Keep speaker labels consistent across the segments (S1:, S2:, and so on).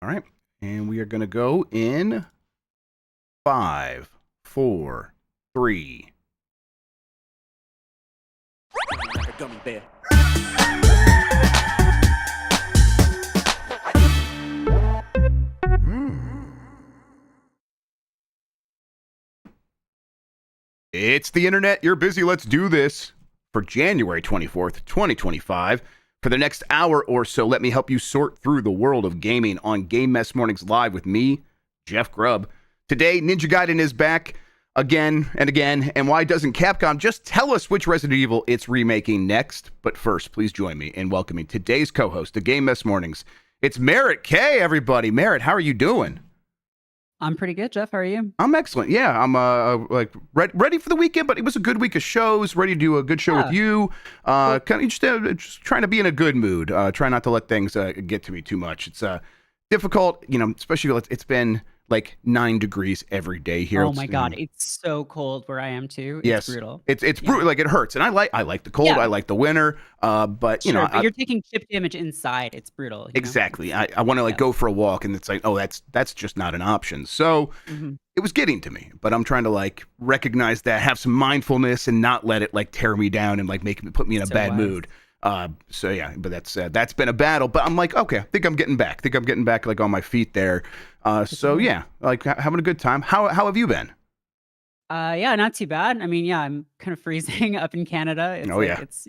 S1: All right. And we are going to go in 5, 4, 3.
S2: Like a gummy bear.
S1: It's the internet. You're busy. Let's do this for January 24th, 2025. For the next hour or so, let me help you sort through the world of gaming on Game Mess Mornings Live with me, Jeff Grubb. Today, Ninja Gaiden is back again and again. And why doesn't Capcom just tell us which Resident Evil it's remaking next? But first, please join me in welcoming today's co-host of Game Mess Mornings. It's Merritt K, everybody. Merritt, how are you doing?
S3: I'm pretty good, Jeff. How are you?
S1: I'm excellent. Yeah, I'm ready for the weekend, but it was a good week of shows. Ready to do a good show with you. Kind of just trying to be in a good mood. Try not to let things get to me too much. It's difficult, especially it's been like 9 degrees every day here.
S3: Oh my God, it's so cold where I am too. It's brutal.
S1: It's brutal. Like it hurts, and I like the cold.
S3: Yeah.
S1: I like the winter. But
S3: Sure, but you're taking chip damage inside. It's brutal.
S1: Exactly. I want to go for a walk, and it's like, oh, that's just not an option. So it was getting to me, but I'm trying to recognize that, have some mindfulness, and not let it tear me down and put me in a bad mood. So yeah, but that's been a battle. But I'm like, okay, I think I'm getting back. On my feet there. So yeah, having a good time. How have you been?
S3: Yeah, not too bad. I mean, yeah, I'm kind of freezing up in Canada. It's it's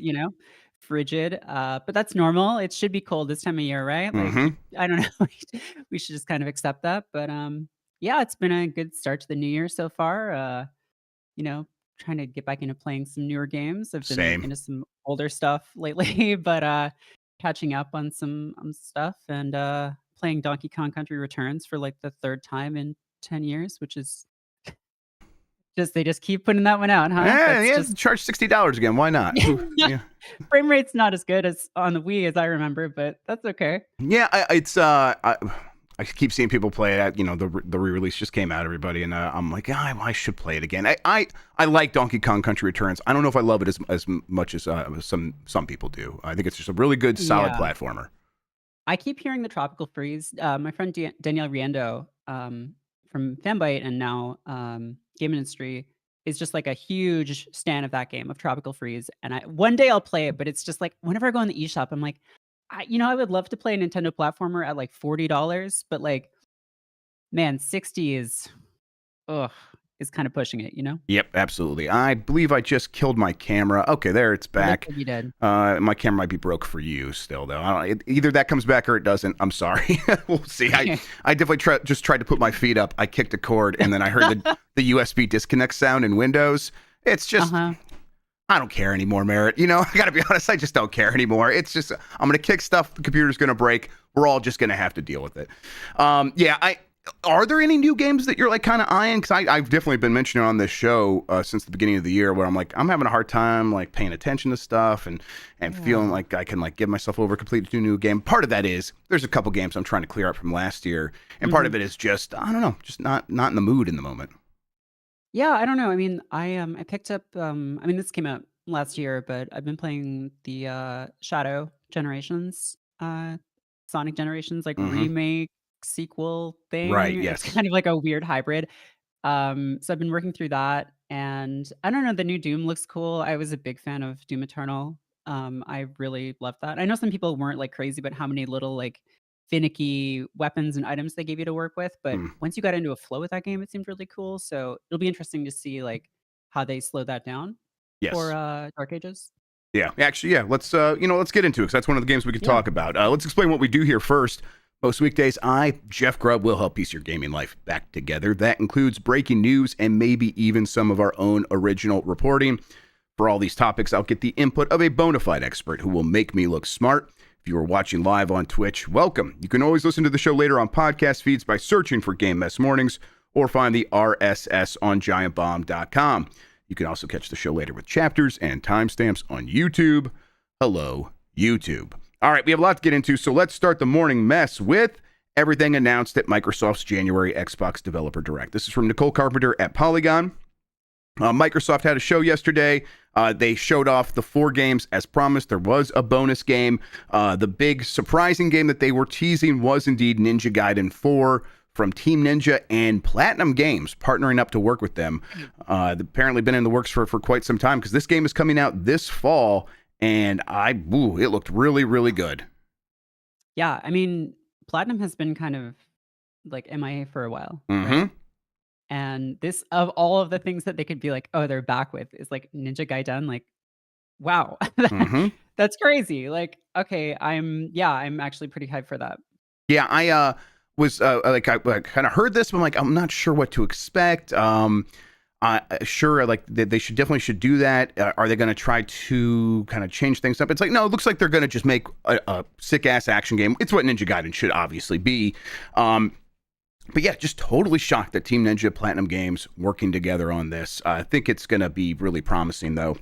S3: frigid. But that's normal. It should be cold this time of year, right? I don't know. We should just kind of accept that. But yeah, it's been a good start to the new year so far. Trying to get back into playing some newer games. I've been into some older stuff lately, but catching up on some stuff and playing Donkey Kong Country Returns for the third time in 10 years, which is they just keep putting that one out, huh?
S1: Just charge $60 again. Why not?
S3: Yeah. Frame rate's not as good as on the Wii as I remember, but that's okay.
S1: Yeah, I keep seeing people play it. The re-release just came out, everybody, and I'm like, I should play it again. I like Donkey Kong Country Returns. I don't know if I love it as much as some people do. I think it's just a really good, solid platformer.
S3: I keep hearing the Tropical Freeze. My friend Danielle Riendo from Fanbyte and now Game Industry is just a huge stan of that game, of Tropical Freeze. And one day I'll play it, but it's just whenever I go in the eShop, I'm like, I would love to play a Nintendo platformer at $40, but man, 60 is kind of pushing it,
S1: Yep, absolutely. I believe I just killed my camera. Okay, there, it's back.
S3: You did.
S1: My camera might be broke for you still, though. Either that comes back or it doesn't. I'm sorry. We'll see. I definitely just tried to put my feet up. I kicked a cord, and then I heard the USB disconnect sound in Windows. It's just... I don't care anymore, Merritt. I gotta be honest, I just don't care anymore. It's just, I'm gonna kick stuff, the computer's gonna break. We're all just gonna have to deal with it. Are there any new games that you're kind of eyeing? Because I've definitely been mentioning on this show since the beginning of the year, where I'm having a hard time paying attention to stuff and feeling like I can give myself over completely to a new game. Part of that is there's a couple games I'm trying to clear up from last year, and part of it is just, I don't know, just not in the mood in the moment.
S3: Yeah, I don't know. I mean, I picked up this came out last year, but I've been playing the Shadow Generations, Sonic Generations, remake sequel thing.
S1: Right, yes.
S3: It's kind of a weird hybrid. So I've been working through that, and I don't know, the new Doom looks cool. I was a big fan of Doom Eternal. I really loved that. I know some people weren't crazy about how many little finicky weapons and items they gave you to work with, but once you got into a flow with that game, it seemed really cool. So it'll be interesting to see how they slow that down for Dark Ages.
S1: Yeah, actually, yeah. Let's let's get into it, because that's one of the games we could talk about. Let's explain what we do here first. Most weekdays, I, Jeff Grubb, will help piece your gaming life back together. That includes breaking news and maybe even some of our own original reporting. For all these topics, I'll get the input of a bona fide expert who will make me look smart. If you are watching live on Twitch, welcome. You can always listen to the show later on podcast feeds by searching for Game Mess Mornings, or find the RSS on giantbomb.com. You can also catch the show later with chapters and timestamps on YouTube. Hello, YouTube. All right, we have a lot to get into, so let's start the morning mess with everything announced at Microsoft's January Xbox Developer Direct. This is from Nicole Carpenter at Polygon. Microsoft had a show yesterday. They showed off the 4 games as promised. There was a bonus game. The big surprising game that they were teasing was indeed Ninja Gaiden 4 from Team Ninja and Platinum Games, partnering up to work with them. Apparently been in the works for quite some time, because this game is coming out this fall, and it looked really, really good.
S3: Yeah, I mean, Platinum has been kind of like MIA for a while.
S1: Mm-hmm.
S3: Right? And this, of all of the things that they could be like, oh, they're back with, is like Ninja Gaiden. Like, wow,
S1: Mm-hmm.
S3: that's crazy. Like, okay, I'm actually pretty hyped for that.
S1: Yeah, I was I kind of heard this, but I'm like, I'm not sure what to expect. Sure, like they should definitely do that. Are they going to try to kind of change things up? It's like, no, it looks like they're going to just make a sick ass action game. It's what Ninja Gaiden should obviously be. But yeah, just totally shocked that Team Ninja, Platinum Games working together on this. I think it's going to be really promising, though.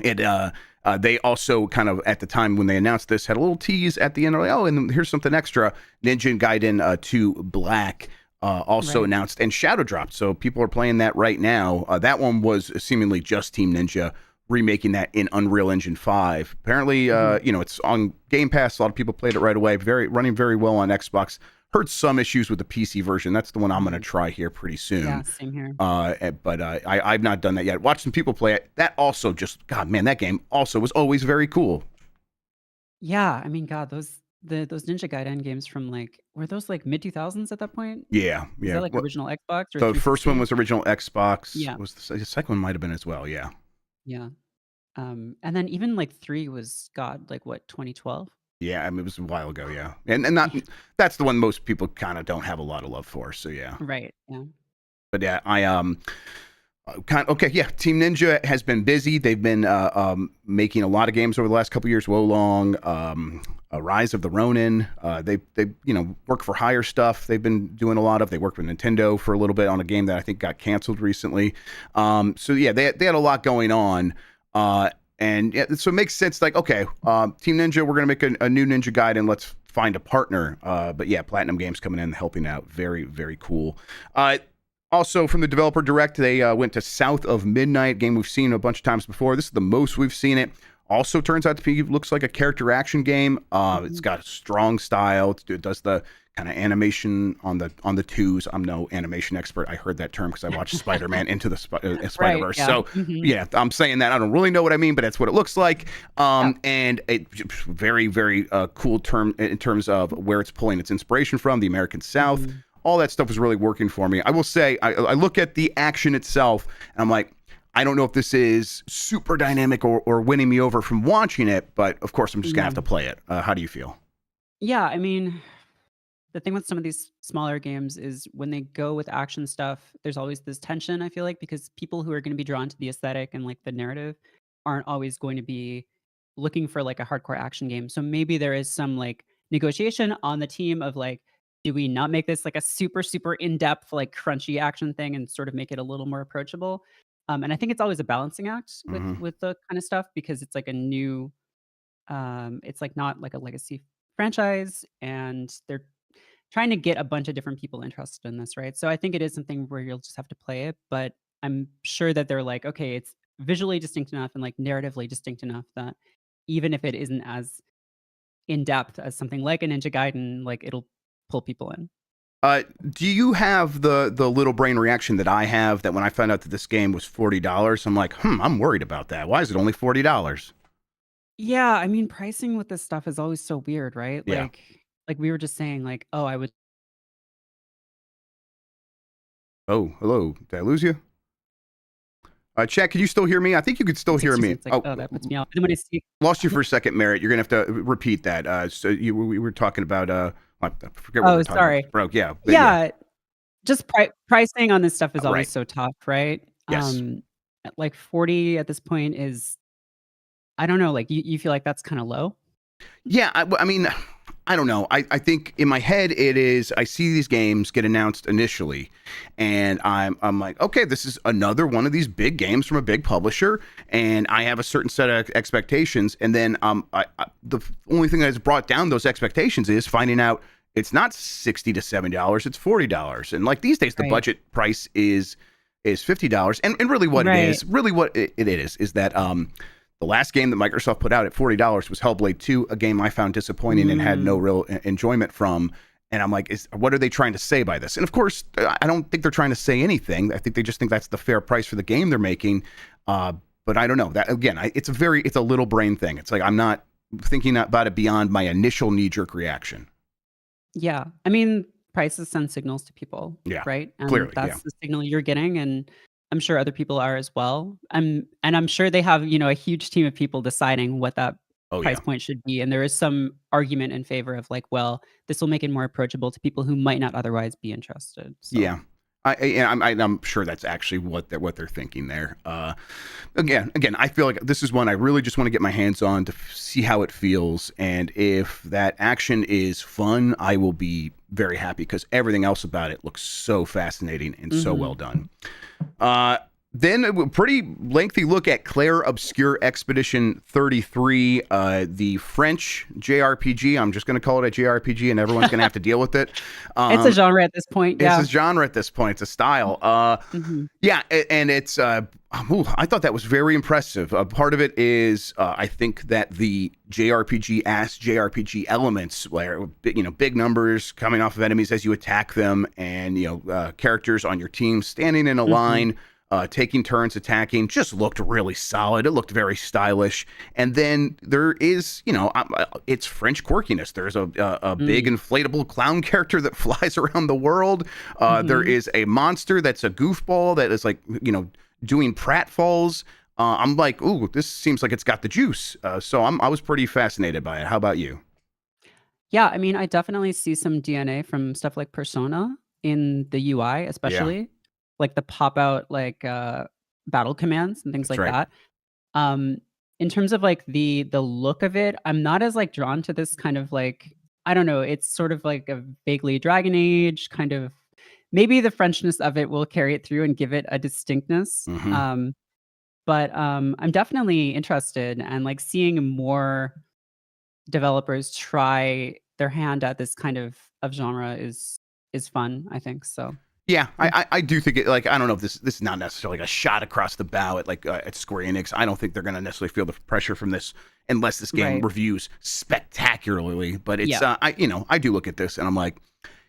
S1: They also kind of, at the time when they announced this, had a little tease at the end. Like, oh, and here's something extra. Ninja Gaiden 2 Black also announced and shadow dropped. So people are playing that right now. That one was seemingly just Team Ninja remaking that in Unreal Engine 5. Apparently, it's on Game Pass. A lot of people played it right away. Running very well on Xbox. Heard some issues with the PC version. That's the one I'm going to try here pretty soon.
S3: Yeah, same here.
S1: But I've not done that yet. Watched some people play it. That also God, man, that game also was always very cool.
S3: Yeah, I mean, God, those Ninja Gaiden games from were those like mid 2000s at that point?
S1: Yeah.
S3: Is that like original Xbox? Or
S1: the first one was original Xbox.
S3: Yeah.
S1: The second one might have been as well. Yeah.
S3: Yeah. And then even 3 was, God, like what, 2012?
S1: Yeah, I mean, it was a while ago, yeah. And that's the one most people kind of don't have a lot of love for, so yeah.
S3: Right, yeah.
S1: But yeah, Team Ninja has been busy. They've been making a lot of games over the last couple of years. Wolong, Rise of the Ronin. They work for hire stuff. They've been doing a lot of. They worked with Nintendo for a little bit on a game that I think got canceled recently. So yeah, they had a lot going on. And yeah, so it makes sense. Like, okay, Team Ninja, we're going to make a new Ninja Gaiden. Let's find a partner. But yeah, Platinum Games coming in and helping out. Very, very cool. Also, from the developer direct, they went to South of Midnight, game we've seen a bunch of times before. This is the most we've seen it. Also turns out to be, looks like a character action game. It's got a strong style. It does the kind of animation on the twos. I'm no animation expert. I heard that term because I watched Spider-Man Into the Spider-Verse.
S3: Right, yeah.
S1: So yeah, I'm saying that. I don't really know what I mean, but that's what it looks like. And it very, very cool term in terms of where it's pulling its inspiration from, the American South. All that stuff was really working for me. I will say, I look at the action itself, and I'm like, I don't know if this is super dynamic or winning me over from watching it, but of course, I'm just going to have to play it. How do you feel?
S3: Yeah, I mean, the thing with some of these smaller games is when they go with action stuff, there's always this tension, I feel like, because people who are going to be drawn to the aesthetic and the narrative aren't always going to be looking for a hardcore action game. So maybe there is some negotiation on the team of do we not make this a super, super in-depth, crunchy action thing and sort of make it a little more approachable? And I think it's always a balancing act with the kind of stuff, because it's a new, it's not a legacy franchise, and they're trying to get a bunch of different people interested in this, right? So I think it is something where you'll just have to play it, but I'm sure that they're okay, it's visually distinct enough and narratively distinct enough that even if it isn't as in-depth as something like a Ninja Gaiden, it'll pull people in.
S1: Do you have the little brain reaction that I have, that when I found out that this game was $40, I'm like, I'm worried about that. Why is it only $40?
S3: Yeah, I mean, pricing with this stuff is always so weird, right?
S1: Yeah.
S3: Like we were just saying, oh, I would.
S1: Oh, hello. Did I lose you? Chat, can you still hear me? I think you could still hear me.
S3: It's oh, that puts me off. Then when I see...
S1: Lost you for a second, Merritt. You're gonna have to repeat that. So we were talking about I forget what we were talking
S3: sorry.
S1: about. Broke. Yeah.
S3: Yeah. Just pricing on this stuff is always so tough, right?
S1: Yes.
S3: 40 at this point is, I don't know. You feel like that's kind of low?
S1: Yeah. I mean, I don't know. I think in my head it is. I see these games get announced initially, and I'm like, okay, this is another one of these big games from a big publisher, and I have a certain set of expectations, and then the only thing that has brought down those expectations is finding out it's not $60 to $70, it's $40, and these days the budget price is is $50. And really what it
S3: Right.
S1: is, really what it is that the last game that Microsoft put out at $40 was Hellblade 2, a game I found disappointing and had no
S3: Mm.
S1: real enjoyment from. And I'm like, what are they trying to say by this? And of course, I don't think they're trying to say anything. I think they just think that's the fair price for the game they're making. But I don't know. That again, it's a little brain thing. It's like I'm not thinking about it beyond my initial knee-jerk reaction.
S3: Yeah. I mean, prices send signals to people,
S1: Yeah,
S3: right? And
S1: clearly, yeah.
S3: that's the signal you're getting, and I'm sure other people are as well. And I'm sure they have, a huge team of people deciding what that
S1: Oh
S3: price
S1: yeah.
S3: point should be, and there is some argument in favor of like, well, this will make it more approachable to people who might not otherwise be interested. So,
S1: Yeah. I'm sure that's actually what they're thinking there. Again, I feel like this is one I really just want to get my hands on to see how it feels, and if that action is fun, I will be very happy because everything else about it looks so fascinating and so well
S3: mhm.
S1: done. Then a pretty lengthy look at Claire Obscure Expedition 33, the French JRPG. I'm just going to call it a JRPG, and everyone's going to have to deal with it.
S3: It's a genre at this point,
S1: It's
S3: yeah.
S1: a genre at this point. It's a style.
S3: Mhm.
S1: Yeah, and it's. I thought that was very impressive. Part of it is I think that the JRPG elements, where big numbers coming off of enemies as you attack them, and characters on your team standing in a
S3: Mhm.
S1: line. Taking turns attacking just looked really solid. It looked very stylish. And then there is, it's French quirkiness. There's a big
S3: Mm.
S1: inflatable clown character that flies around the world. There
S3: Mhm.
S1: is a monster that's a goofball that is like, doing pratfalls. I'm like, ooh, this seems like it's got the juice. So I was pretty fascinated by it. How about you?
S3: Yeah, I mean, I definitely see some DNA from stuff like Persona in the UI,
S1: Yeah,
S3: especially, like the pop out, like, battle commands and things
S1: that's
S3: like
S1: right.
S3: that. Um, in terms of like the look of it, I'm not as like drawn to this kind of like, I don't know, it's sort of like a vaguely Dragon Age kind of, maybe the Frenchness of it will carry it through and give it a distinctness.
S1: Hmm.
S3: But I'm definitely interested and like seeing more developers try their hand at this kind of genre is fun, I think, so,
S1: Yeah,
S3: yeah.
S1: I do think it. Like, I don't know if this is not necessarily like a shot across the bow at at Square Enix. I don't think they're going to necessarily feel the pressure from this unless this game
S3: Right.
S1: reviews spectacularly. But it's
S3: Yeah.
S1: I do look at this and I'm like,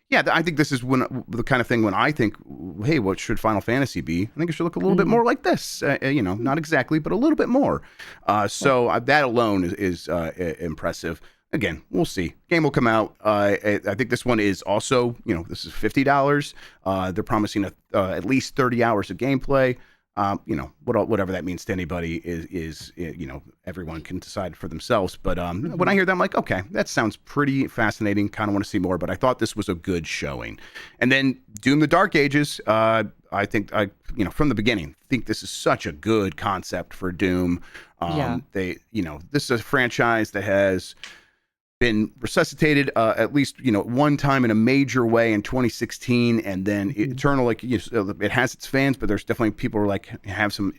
S1: yeah, I think this is when the kind of thing when I think, hey, what should Final Fantasy be? I think it should look a little bit
S3: Mhm.
S1: more like this.
S3: Mm,
S1: Not exactly, but a little bit more.
S3: right.
S1: So that alone is impressive. Again, we'll see. Game will come out. I think this one is also, this is $50. They're promising at least 30 hours of gameplay. Whatever that means to anybody is everyone can decide for themselves. But when I
S3: Mhm.
S1: hear that, I'm like, okay, that sounds pretty fascinating. Kind of want to see more. But I thought this was a good showing. And then Doom: The Dark Ages. I think from the beginning think this is such a good concept for Doom.
S3: Yeah.
S1: This is a franchise that has been resuscitated at least one time in a major way in 2016, and then
S3: Mhm.
S1: Eternal, like it has its fans, but there's definitely people who are like have some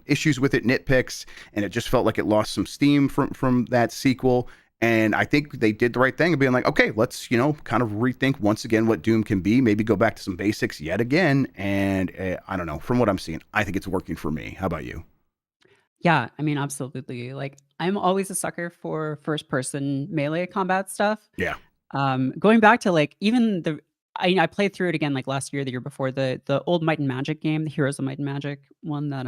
S1: issues with it, nitpicks, and it just felt like it lost some steam from that sequel. And I think they did the right thing of being like, okay, let's kind of rethink once again what Doom can be, maybe go back to some basics yet again. And I don't know, from what I'm seeing, I think it's working for me. How about you?
S3: Yeah, I mean, absolutely. Like, I'm always a sucker for first person melee combat stuff.
S1: Yeah.
S3: Going back to like even I played through it again like last year, the year before, the old Might and Magic game, the Heroes of Might and Magic one that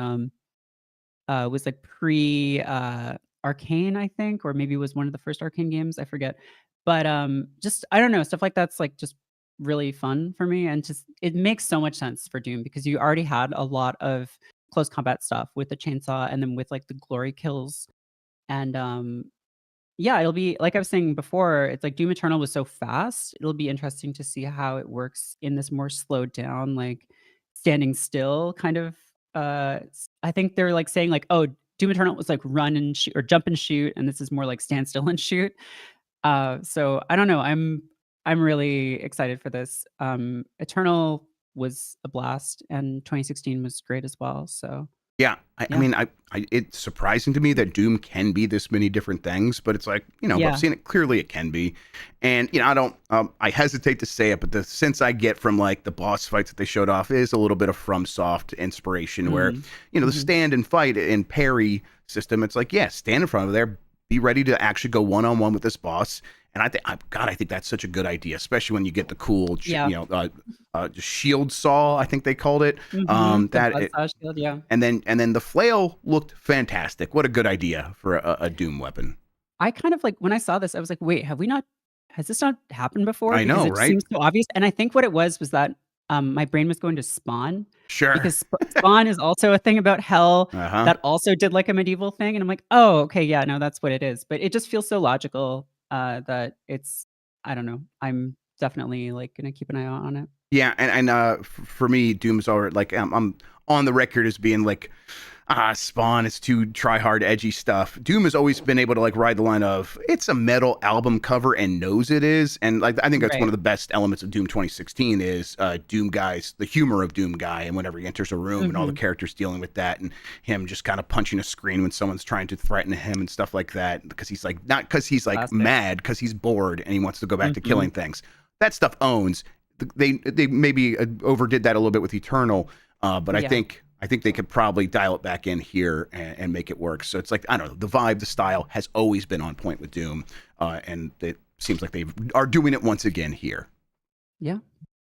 S3: was like pre Arcane, I think, or maybe it was one of the first Arcane games, I forget. But just I don't know, stuff like that's like just really fun for me, and just it makes so much sense for Doom because you already had a lot of close combat stuff with the chainsaw and then with like the glory kills. And yeah, it'll be like I was saying before, it's like Doom Eternal was so fast. It'll be interesting to see how it works in this more slowed down, like standing still kind of I think they're like saying like, oh, Doom Eternal was like run and shoot or jump and shoot, and this is more like stand still and shoot. So I don't know. I'm really excited for this. Eternal was a blast and 2016 was great as well. So
S1: Yeah, I
S3: Yeah.
S1: mean, it's surprising to me that Doom can be this many different things, but it's like, but I've
S3: Yeah.
S1: seen it clearly. It can be, and I don't. I hesitate to say it, but the sense I get from like the boss fights that they showed off is a little bit of FromSoft inspiration, where
S3: Mm.
S1: the
S3: Mhm.
S1: stand and fight and parry system. It's like, yeah, stand in front of there, be ready to actually go one on one with this boss. And I think that's such a good idea, especially when you get the cool,
S3: Yeah.
S1: shield saw. I think they called it.
S3: The
S1: That it,
S3: buzzsaw shield, yeah.
S1: and then the flail looked fantastic. What a good idea for a Doom weapon.
S3: I kind of like when I saw this, I was like, "Wait, has this not happened before?"
S1: I
S3: Because
S1: know,
S3: it
S1: right?
S3: seems so obvious, and I think what it was that, my brain was going to Spawn,
S1: Sure.
S3: because Spawn is also a thing about hell
S1: Uh-huh.
S3: that also did, like, a medieval thing, and I'm like, "Oh, okay, yeah, no, that's what it is." But it just feels so logical, that it's I don't know. I'm definitely, like, gonna keep an eye out on it.
S1: Yeah, and for me, Doom's already like I'm on the record as being like, Spawn is too try hard, edgy stuff. Doom has always been able to like ride the line of it's a metal album cover and knows it is, and like I think that's one
S3: Right.
S1: of the best elements of Doom 2016 is Doom Guy's the humor of Doom Guy, and whenever he enters a room and all the
S3: Mhm.
S1: characters dealing with that, and him just kind of punching a screen when someone's trying to threaten him and stuff like that, because he's like not because he's like
S3: Classic.
S1: mad, because he's bored and he wants to go back to
S3: Mhm.
S1: killing things. That stuff owns. They maybe overdid that a little bit with Eternal, but I
S3: Yeah.
S1: think they could probably dial it back in here and make it work. So it's like I don't know, the vibe, the style has always been on point with Doom, and it seems like they are doing it once again here.
S3: Yeah.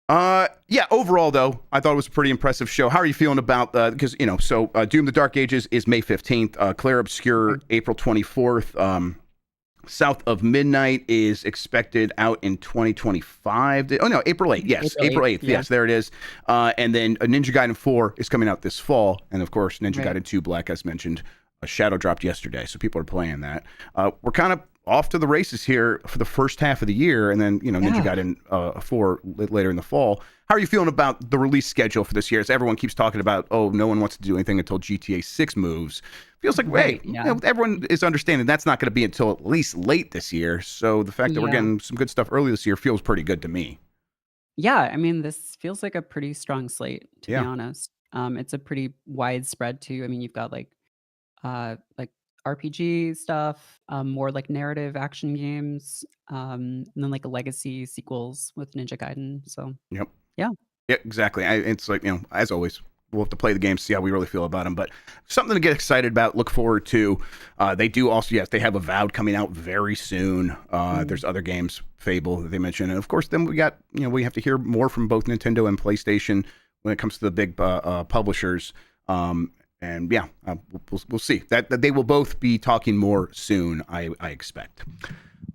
S1: Yeah. Overall, though, I thought it was a pretty impressive show. How are you feeling about because Doom: The Dark Ages is May 15th, Clair Obscur
S3: Okay.
S1: April 24th. South of Midnight is expected out in 2025. Oh no, April 8th. Yes,
S3: April
S1: April
S3: 8th,
S1: 8th.
S3: yeah.
S1: Yes, there it is. And then Ninja Gaiden 4 is coming out this fall, and of course Ninja
S3: Right.
S1: Gaiden 2 Black, as mentioned, a shadow dropped yesterday, so people are playing that. We're kind of off to the races here for the first half of the year, and then Ninja
S3: Yeah.
S1: Gaiden 4 later in the fall. How are you feeling about the release schedule for this year? As everyone keeps talking about, oh, no one wants to do anything until GTA 6 moves. Feels like, hey,
S3: Right, yeah.
S1: everyone is understanding that's not going to be until at least late this year. So the fact that we're
S3: Yeah.
S1: getting some good stuff early this year feels pretty good to me.
S3: Yeah, I mean, this feels like a pretty strong slate, to be
S1: Yeah.
S3: honest. It's a pretty widespread too. I mean, you've got like RPG stuff, more like narrative action games, and then like legacy sequels with Ninja Gaiden. So
S1: Yep.
S3: yeah.
S1: Yeah, exactly. It's like, as always, we'll have to play the game, see how we really feel about them. But something to get excited about, look forward to. They do also, yes, they have Avowed coming out very soon.
S3: Mm.
S1: There's other games, Fable, that they mentioned. And of course, then we got, we have to hear more from both Nintendo and PlayStation when it comes to the big publishers. And yeah, we'll see. That they will both be talking more soon, I expect.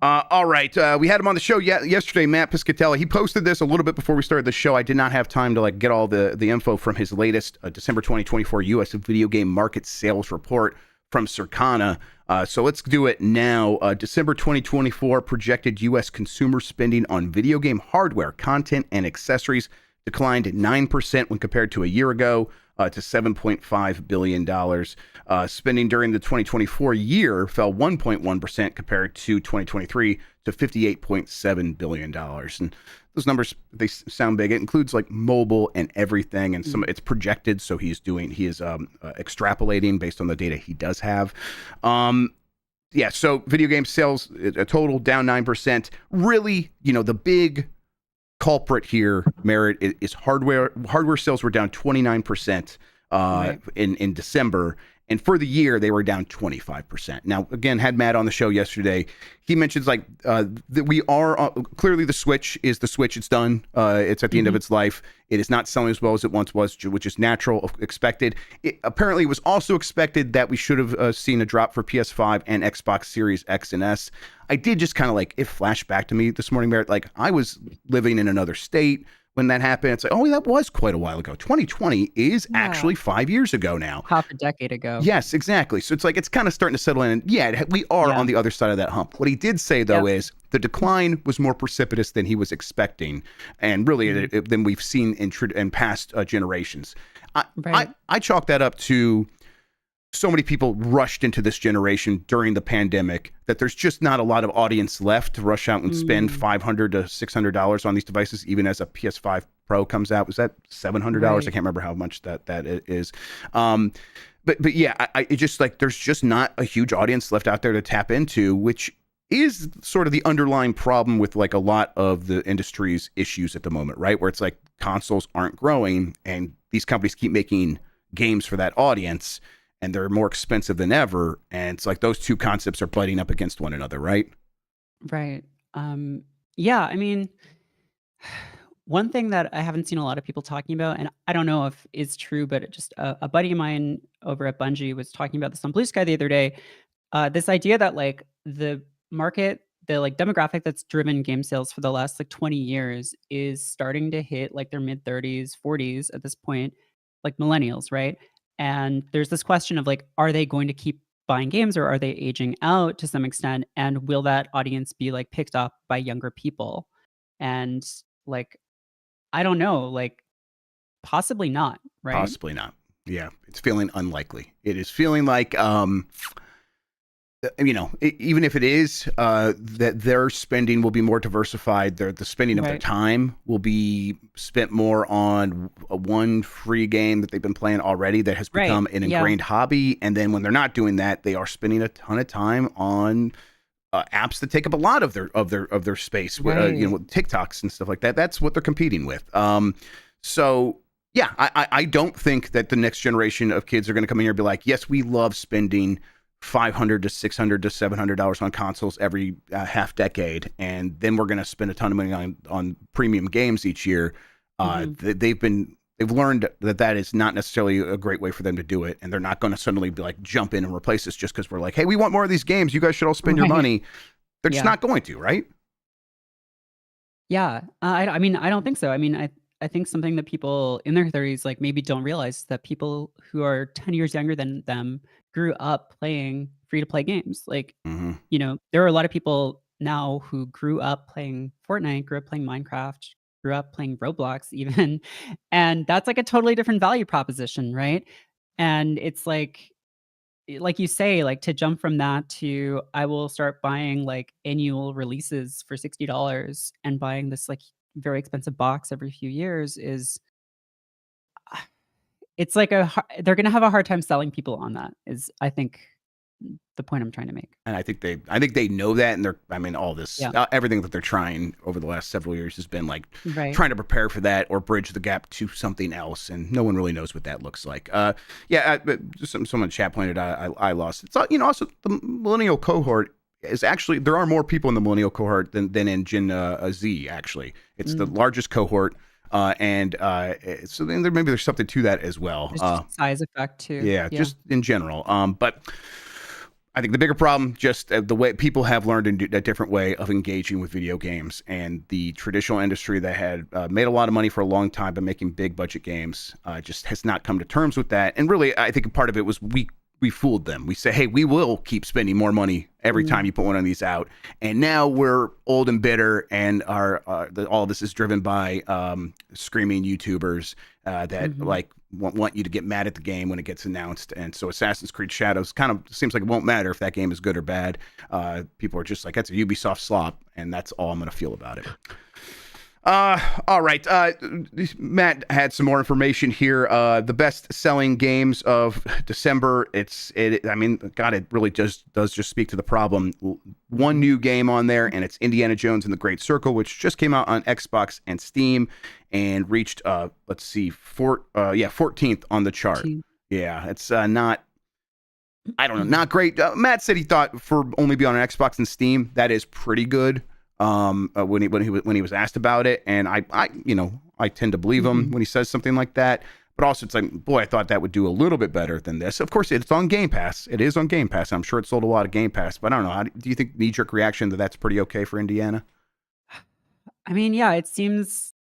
S1: All right. We had him on the show yesterday, Matt Piscatella. He posted this a little bit before we started the show. I did not have time to get all the info from his latest December 2024 U.S. video game market sales report from Circana. So let's do it now. December 2024 projected U.S. consumer spending on video game hardware, content, and accessories declined 9% when compared to a year ago. To $7.5 billion. Spending during the 2024 year fell 1.1% compared to 2023 to $58.7 billion. And those numbers, they sound big. It includes mobile and everything, and some it's projected. So he is extrapolating based on the data he does have. So video game sales, a total down 9%. Really, the big culprit here, Merritt, is hardware. Hardware sales were down 29%
S3: Right.
S1: in December, and for the year they were down 25%. Now, again, had Matt on the show yesterday. He mentions that we are clearly the Switch is the Switch. It's done. It's at the end of its life. It is not selling as well as it once was, which is natural, expected. Apparently, it was also expected that we should have seen a drop for PS5 and Xbox Series X and S. I did just kind of it flashed back to me this morning, Merritt. I was living in another state when that happened. It's oh, that was quite a while ago. 2020 is
S3: Yeah.
S1: actually 5 years ago now.
S3: Half a decade ago.
S1: Yes, exactly. So it's kind of starting to settle in. And yeah, we are on the other side of that hump. What he did say, though, is the decline was more precipitous than he was expecting, and really than we've seen in past generations.
S3: Right.
S1: I chalk that up to so many people rushed into this generation during the pandemic that there's just not a lot of audience left to rush out and spend $500 to $600 on these devices, even as a PS5 Pro comes out. Was that $700?
S3: Right.
S1: I can't remember how much that is. But yeah, it just like there's just not a huge audience left out there to tap into, which is sort of the underlying problem with like a lot of the industry's issues at the moment, right? Where it's like consoles aren't growing and these companies keep making games for that audience and they're more expensive than ever. And it's like those two concepts are butting up against one another, right?
S3: Right. Yeah, I mean, one thing that I haven't seen a lot of people talking about, and I don't know if it's true, but just a buddy of mine over at Bungie was talking about this on Blue Sky the other day. This idea that like the market, the like demographic that's driven game sales for the last like 20 years is starting to hit like their mid 30s, 40s at this point, like millennials, right? And there's this question of like, are they going to keep buying games or are they aging out to some extent? And will that audience be like picked up by younger people? And like, I don't know, like possibly not, right?
S1: Possibly not. Yeah, it's feeling unlikely. It is feeling like even if it is that their spending will be more diversified, the spending of their time will be spent more on one free game that they've been playing already that has become an ingrained hobby. And then when they're not doing that, they are spending a ton of time on apps that take up a lot of their space, TikToks and stuff like that. That's what they're competing with. So yeah, I don't think that the next generation of kids are going to come in here and be like, yes, we love spending $500 to $600 to $700 on consoles every half decade, and then we're going to spend a ton of money on premium games each year. They've learned that is not necessarily a great way for them to do it, and they're not going to suddenly be like jump in and replace us just because we're like, hey, we want more of these games. You guys should all spend your money. They're just not going to, right?
S3: Yeah, I mean, I don't think so. I mean, I think something that people in their 30s like maybe don't realize is that people who are 10 years younger than them grew up playing free to play games. Like, there are a lot of people now who grew up playing Fortnite, grew up playing Minecraft, grew up playing Roblox even. And that's like a totally different value proposition, right? And it's like you say, like to jump from that to I will start buying like annual releases for $60 and buying this like very expensive box every few years is it's like they're going to have a hard time selling people on that is I think the point I'm trying to make.
S1: And I think they know that, and all this everything that they're trying over the last several years has been like trying to prepare for that or bridge the gap to something else, and no one really knows what that looks like. Someone in chat pointed out I lost. It's also the millennial cohort is actually there are more people in the millennial cohort than in Gen Z. Actually, it's the largest cohort. So then maybe there's something to that as well.
S3: Just size effect too.
S1: Yeah, just in general. But I think the bigger problem, just the way people have learned a different way of engaging with video games, and the traditional industry that had made a lot of money for a long time by making big budget games just has not come to terms with that. And really, I think a part of it was we fooled them. We say, hey, we will keep spending more money every time you put one of these out. And now we're old and bitter, and all of this is driven by screaming YouTubers that like want you to get mad at the game when it gets announced. And so Assassin's Creed Shadows kind of seems like it won't matter if that game is good or bad. People are just like, that's a Ubisoft slop, and that's all I'm going to feel about it. All right. Matt had some more information here. The best selling games of December. It really does just speak to the problem. One new game on there, and it's Indiana Jones and the Great Circle, which just came out on Xbox and Steam and reached 14th on the chart. 14. Yeah, it's not. I don't know, not great. Matt said he thought for only be on an Xbox and Steam, that is pretty good. When he was asked about it, and I tend to believe him when he says something like that. But also, it's like, boy, I thought that would do a little bit better than this. Of course, it's on Game Pass. It is on Game Pass. I'm sure it sold a lot of Game Pass. But I don't know. Do you think knee-jerk reaction that's pretty okay for Indiana?
S3: I mean, yeah, it seems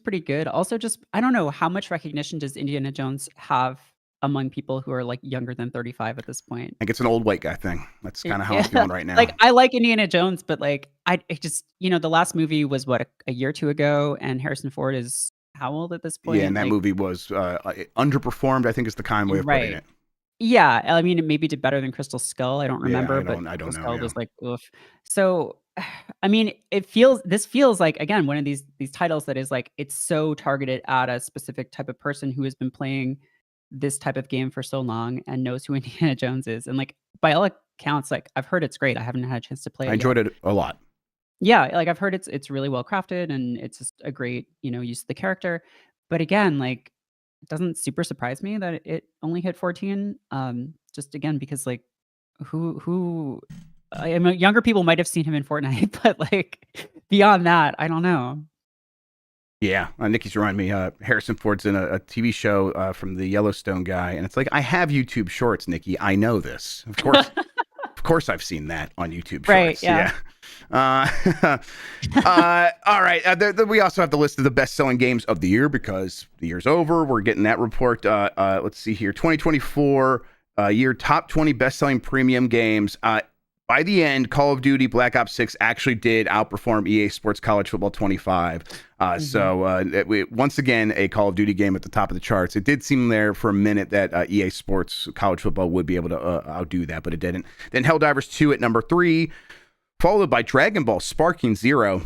S3: pretty good. Also, just I don't know, how much recognition does Indiana Jones have among people who are like younger than 35 at this point?
S1: I think it's an old white guy thing. That's kind of how I'm feeling right now.
S3: Like, I like Indiana Jones, but like I just the last movie was what, a year or two ago, and Harrison Ford is how old at this point?
S1: Yeah, and that movie was underperformed, I think is the kind way of putting it.
S3: Yeah, I mean, it maybe did better than Crystal Skull. I don't
S1: Yeah,
S3: remember, but
S1: I don't
S3: Crystal
S1: know.
S3: Skull
S1: Yeah,
S3: was like, oof. So, I mean, this feels like, again, one of these titles that is like, it's so targeted at a specific type of person who has been playing this type of game for so long and knows who Indiana Jones is. And like, by all accounts, like I've heard it's great. I haven't had a chance to play
S1: I
S3: it yet.
S1: enjoyed it a lot.
S3: Yeah, like I've heard it's really well crafted and it's just a great, use of the character. But again, like it doesn't super surprise me that it only hit 14. Just again because like who I mean, younger people might have seen him in Fortnite, but like beyond that, I don't know.
S1: Yeah, Nikki's reminding me. Harrison Ford's in a TV show from the Yellowstone guy, and it's like I have YouTube Shorts, Nikki. I know this, of course, I've seen that on YouTube
S3: Right,
S1: Shorts.
S3: yeah.
S1: Yeah. All right. We also have the list of the best-selling games of the year because the year's over. We're getting that report. Let's see here. 2024 year top 20 best-selling premium games. By the end, Call of Duty Black Ops 6 actually did outperform EA Sports College Football 25. Once again, a Call of Duty game at the top of the charts. It did seem there for a minute that EA Sports College Football would be able to outdo that, but it didn't. Then Helldivers 2 at number 3, followed by Dragon Ball Sparking Zero.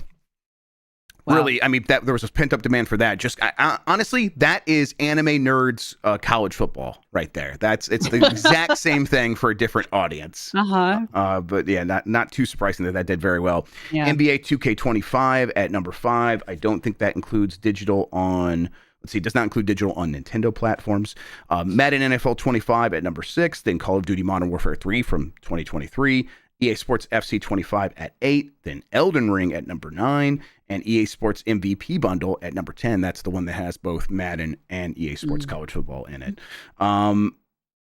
S1: Wow. Really, I mean, there was a pent-up demand for that. Just honestly, that is anime nerds college football right there. It's the exact same thing for a different audience. But yeah, not too surprising that did very well.
S3: Yeah.
S1: NBA 2K25 at number 5. I don't think that includes digital on. Let's see, it does not include digital on Nintendo platforms. Madden NFL 25 at number 6. Then Call of Duty Modern Warfare 3 from 2023. EA Sports FC 25 at 8, then Elden Ring at number 9, and EA Sports MVP Bundle at number 10. That's the one that has both Madden and EA Sports College Football in it.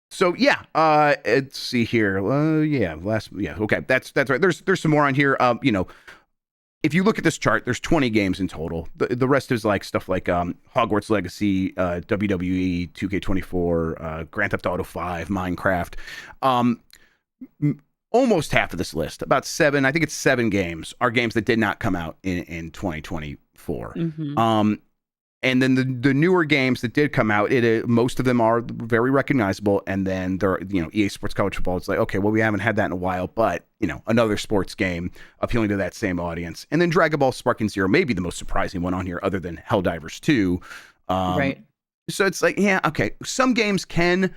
S1: So yeah, let's see here. Okay, that's right. There's some more on here. If you look at this chart, there's 20 games in total. The rest is like stuff like Hogwarts Legacy, WWE 2K24, Grand Theft Auto 5, Minecraft. Almost half of this list, about 7, I think it's 7 games, are games that did not come out in 2024. And then the newer games that did come out, most of them are very recognizable. And then there are, EA Sports College Football. It's like, okay, well, we haven't had that in a while, but another sports game appealing to that same audience. And then Dragon Ball Sparking Zero may be the most surprising one on here, other than Helldivers 2.
S3: Right.
S1: So it's like, yeah, okay, some games can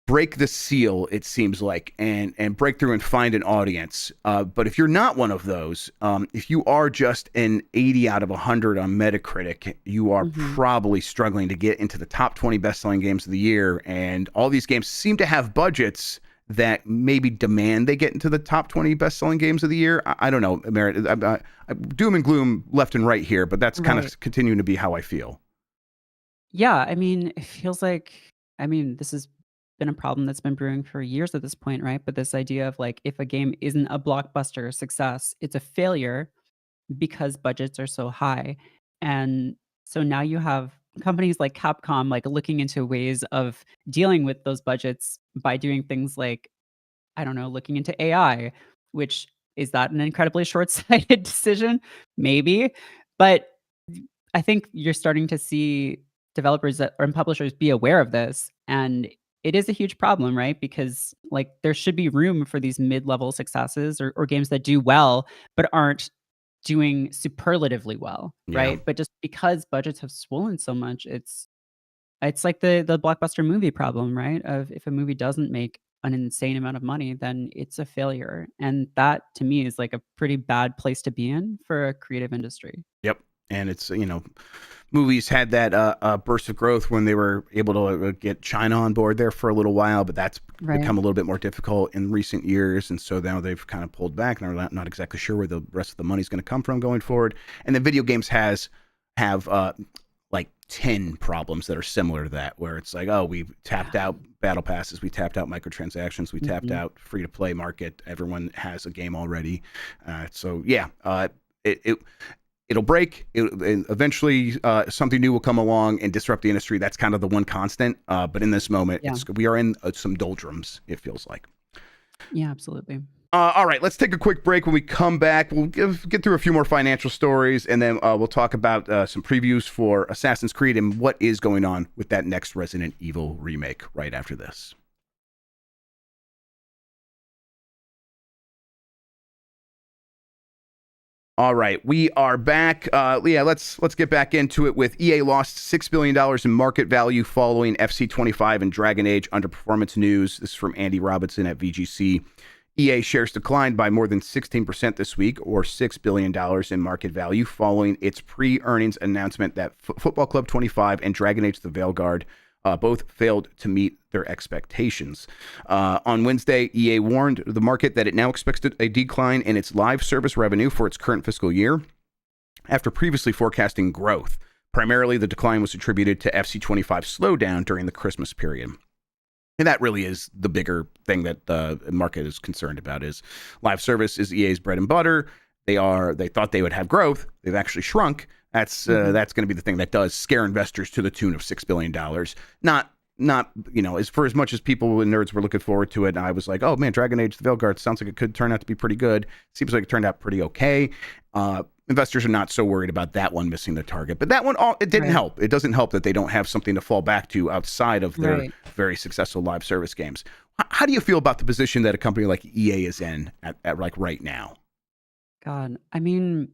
S1: break the seal, it seems like, and break through and find an audience. But if you're not one of those, if you are just an 80 out of 100 on Metacritic, you are probably struggling to get into the top 20 best-selling games of the year. And all these games seem to have budgets that maybe demand they get into the top 20 best-selling games of the year. I don't know, Merritt. Doom and gloom left and right here, but that's kind of continuing to be how I feel.
S3: Yeah, I mean, it feels like, this is been a problem that's been brewing for years at this point, right? But this idea of like, if a game isn't a blockbuster success, it's a failure because budgets are so high. And so now you have companies like Capcom like looking into ways of dealing with those budgets by doing things like, I don't know, looking into AI, which is that an incredibly short-sighted decision? Maybe. But I think you're starting to see developers and publishers be aware of this. And it is a huge problem, right? Because like there should be room for these mid-level successes or games that do well, but aren't doing superlatively well, right? But just because budgets have swollen so much, it's like the blockbuster movie problem, right? Of if a movie doesn't make an insane amount of money, then it's a failure. And that to me is like a pretty bad place to be in for a creative industry.
S1: Yep. And it's, movies had that burst of growth when they were able to get China on board there for a little while, but that's become a little bit more difficult in recent years. And so now they've kind of pulled back and are not exactly sure where the rest of the money is going to come from going forward. And then video games have like 10 problems that are similar to that, where it's like, oh, we've tapped out battle passes, we tapped out microtransactions, we tapped out free-to-play market. Everyone has a game already. It'll break. Eventually, something new will come along and disrupt the industry. That's kind of the one constant. But in this moment, we are in some doldrums, it feels like.
S3: Yeah, absolutely.
S1: All right, let's take a quick break. When we come back, we'll get through a few more financial stories, and then we'll talk about some previews for Assassin's Creed and what is going on with that next Resident Evil remake right after this. All right, we are back. Let's get back into it with EA lost $6 billion in market value following FC 25 and Dragon Age underperformance news. This is from Andy Robinson at VGC. EA shares declined by more than 16% this week, or $6 billion in market value, following its pre-earnings announcement that Football Club 25 and Dragon Age: The Veilguard both failed to meet their expectations. On Wednesday, EA warned the market that it now expects a decline in its live service revenue for its current fiscal year, after previously forecasting growth. Primarily, the decline was attributed to FC25's slowdown during the Christmas period. And that really is the bigger thing that the market is concerned about. Is live service is EA's bread and butter. They thought they would have growth. They've actually shrunk. That's going to be the thing that does scare investors to the tune of $6 billion. Not as much as people and nerds were looking forward to it. And I was like, oh man, Dragon Age: The Veilguard sounds like it could turn out to be pretty good. Seems like it turned out pretty okay. Investors are not so worried about that one missing the target, but that one, it didn't help. It doesn't help that they don't have something to fall back to outside of their very successful live service games. How do you feel about the position that a company like EA is in at like right now?
S3: God, I mean,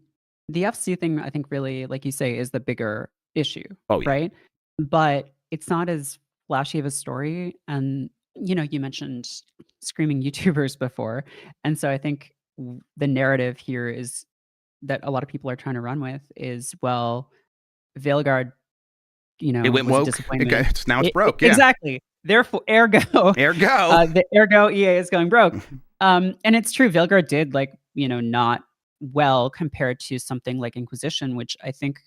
S3: the FC thing, I think really, like you say, is the bigger issue, right? But it's not as flashy of a story. And, you mentioned screaming YouTubers before. And so I think the narrative here is that a lot of people are trying to run with is, well, Veilguard,
S1: it went woke. Now it's broke.
S3: Exactly. Therefore, ergo, EA is going broke. And it's true. Veilguard did not well compared to something like Inquisition, which I think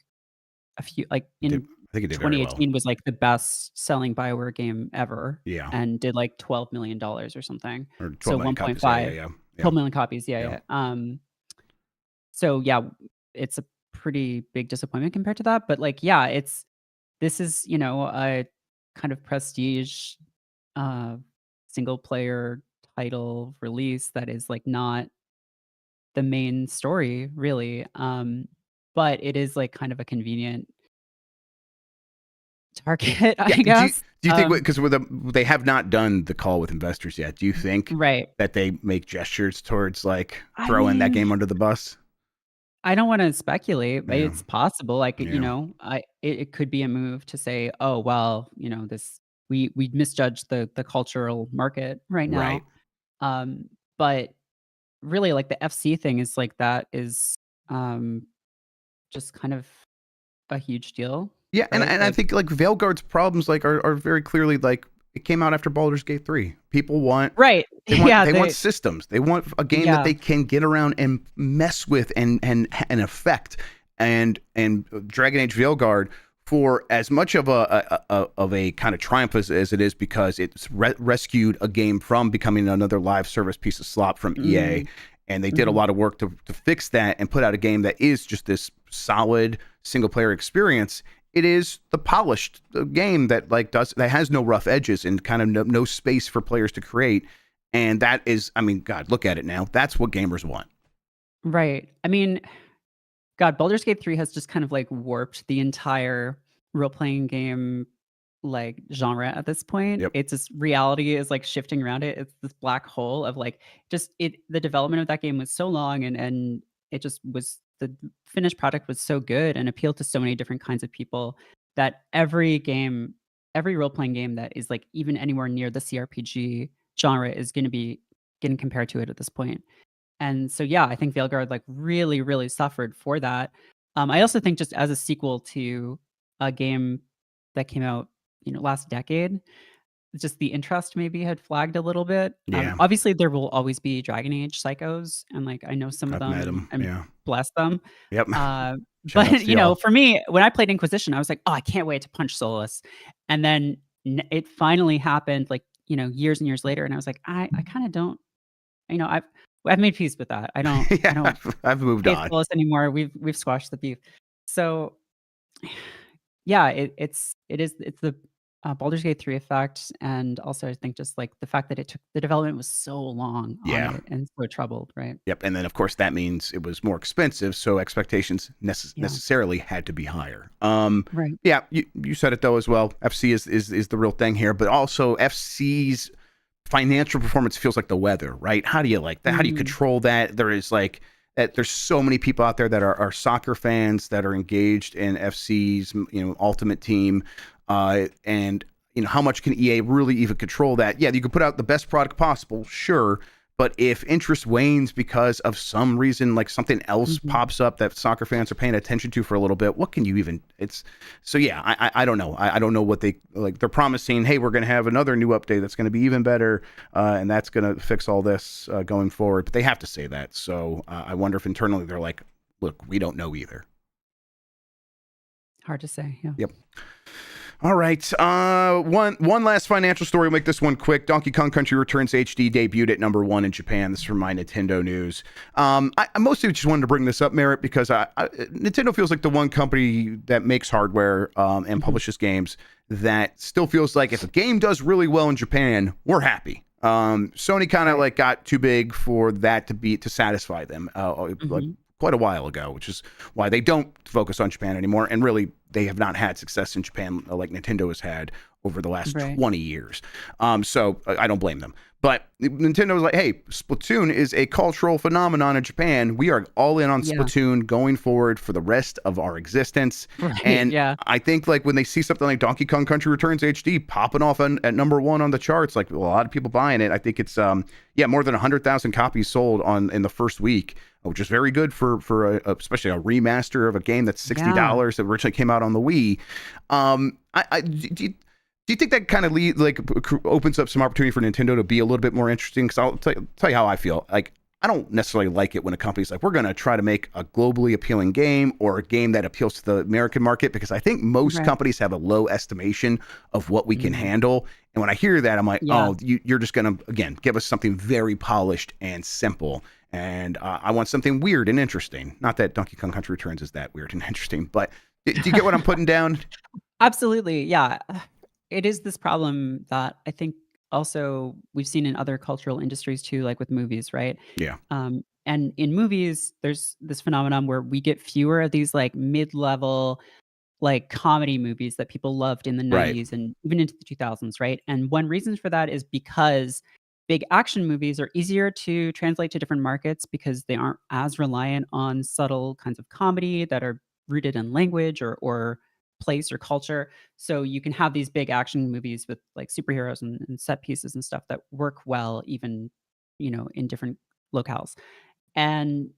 S3: in 2018 was like the best selling BioWare game ever.
S1: Yeah.
S3: And did like $12 million or something.
S1: Or 12 million
S3: 1.5.
S1: copies.
S3: 12 million copies. Yeah. So yeah, it's a pretty big disappointment compared to that. But this is, a kind of prestige single player title release that is like not the main story really. But it is like kind of a convenient target, I guess.
S1: Do you think, because they have not done the call with investors yet, do you think that they make gestures towards like throwing that game under the bus?
S3: I don't want to speculate, but it's possible. It could be a move to say, oh, well, we misjudged the cultural market right now. But really, like the FC thing is like that is just kind of a huge deal.
S1: Yeah, right? and I think like Veilguard's problems are very clearly like it came out after Baldur's Gate 3. People want they want systems. They want a game that they can get around and mess with and affect. And Dragon Age Veilguard, for as much of a kind of triumph as it is, because it's rescued a game from becoming another live service piece of slop from EA, and they did a lot of work to fix that and put out a game that is just this solid single player experience. It is the polished game that has no rough edges and kind of no space for players to create. And that is, I mean, God, look at it now. That's what gamers want.
S3: Right. I mean, God, Baldur's Gate 3 has just kind of like warped the entire role-playing game like genre at this point. It's just reality is like shifting around it. It's this black hole of like the development of that game was so long and it just was, the finished product was so good and appealed to so many different kinds of people that every role-playing game that is like even anywhere near the CRPG genre is going to be getting compared to it at this point. And so, yeah, I think Veilguard like really, really suffered for that. I also think just as a sequel to a game that came out, last decade, just the interest maybe had flagged a little bit. Obviously, there will always be Dragon Age psychos, and like I know some of them, and bless them. But for me, when I played Inquisition, I was like, oh, I can't wait to punch Solus, and then it finally happened, like years and years later, and I was like, I kind of don't, I've made peace with that. I don't,
S1: I've moved on.
S3: Solus anymore. We've squashed the beef. So, yeah, it's the Baldur's Gate 3 effect, and also I think just like the fact that the development was so long on it and so troubled, right?
S1: Yep, and then of course that means it was more expensive, so expectations necessarily had to be higher.
S3: Right.
S1: Yeah, you said it though as well. FC is the real thing here, but also FC's financial performance feels like the weather, right? How do you like that? How do you control that? There is like that there's so many people out there that are soccer fans that are engaged in FC's, Ultimate Team, and how much can EA really even control that? Yeah, you can put out the best product possible, sure. But if interest wanes because of some reason, like something else pops up that soccer fans are paying attention to for a little bit, what can you even? I don't know. I don't know what they like. They're promising, hey, we're going to have another new update that's going to be even better, and that's going to fix all this going forward. But they have to say that. So I wonder if internally they're like, look, we don't know either.
S3: Hard to say. Yeah.
S1: Yep. All right. One last financial story. We'll make this one quick. Donkey Kong Country Returns HD debuted at #1 in Japan. This is from my Nintendo news. I mostly just wanted to bring this up, Merritt, because Nintendo feels like the one company that makes hardware and publishes games that still feels like if a game does really well in Japan, we're happy. Sony kind of like got too big for that to satisfy them. Like quite a while ago, which is why they don't focus on Japan anymore. And really, they have not had success in Japan like Nintendo has had over the last 20 years. So I don't blame them. But Nintendo was like, hey, Splatoon is a cultural phenomenon in Japan. We are all in on Splatoon going forward for the rest of our existence. And I think like when they see something like Donkey Kong Country Returns HD popping off at #1 on the charts, like a lot of people buying it. I think it's more than 100,000 copies sold in the first week, which is very good for especially a remaster of a game that's $60 that originally came out on the Wii. Do you think that kind of opens up some opportunity for Nintendo to be a little bit more interesting? Because I'll tell you how I feel. Like, I don't necessarily like it when a company's like, we're going to try to make a globally appealing game or a game that appeals to the American market, because I think most companies have a low estimation of what we can handle. And when I hear that, I'm like, oh, you're just going to, again, give us something very polished and simple. And I want something weird and interesting. Not that Donkey Kong Country Returns is that weird and interesting, but do you get what I'm putting down?
S3: Absolutely. Yeah. It is this problem that I think also we've seen in other cultural industries too, like with movies, right?
S1: Yeah.
S3: And in movies, there's this phenomenon where we get fewer of these like mid-level, like comedy movies that people loved in the 90s and even into the 2000s, right? And one reason for that is because big action movies are easier to translate to different markets because they aren't as reliant on subtle kinds of comedy that are rooted in language or place or culture. So you can have these big action movies with like superheroes and set pieces and stuff that work well, even, in different locales. And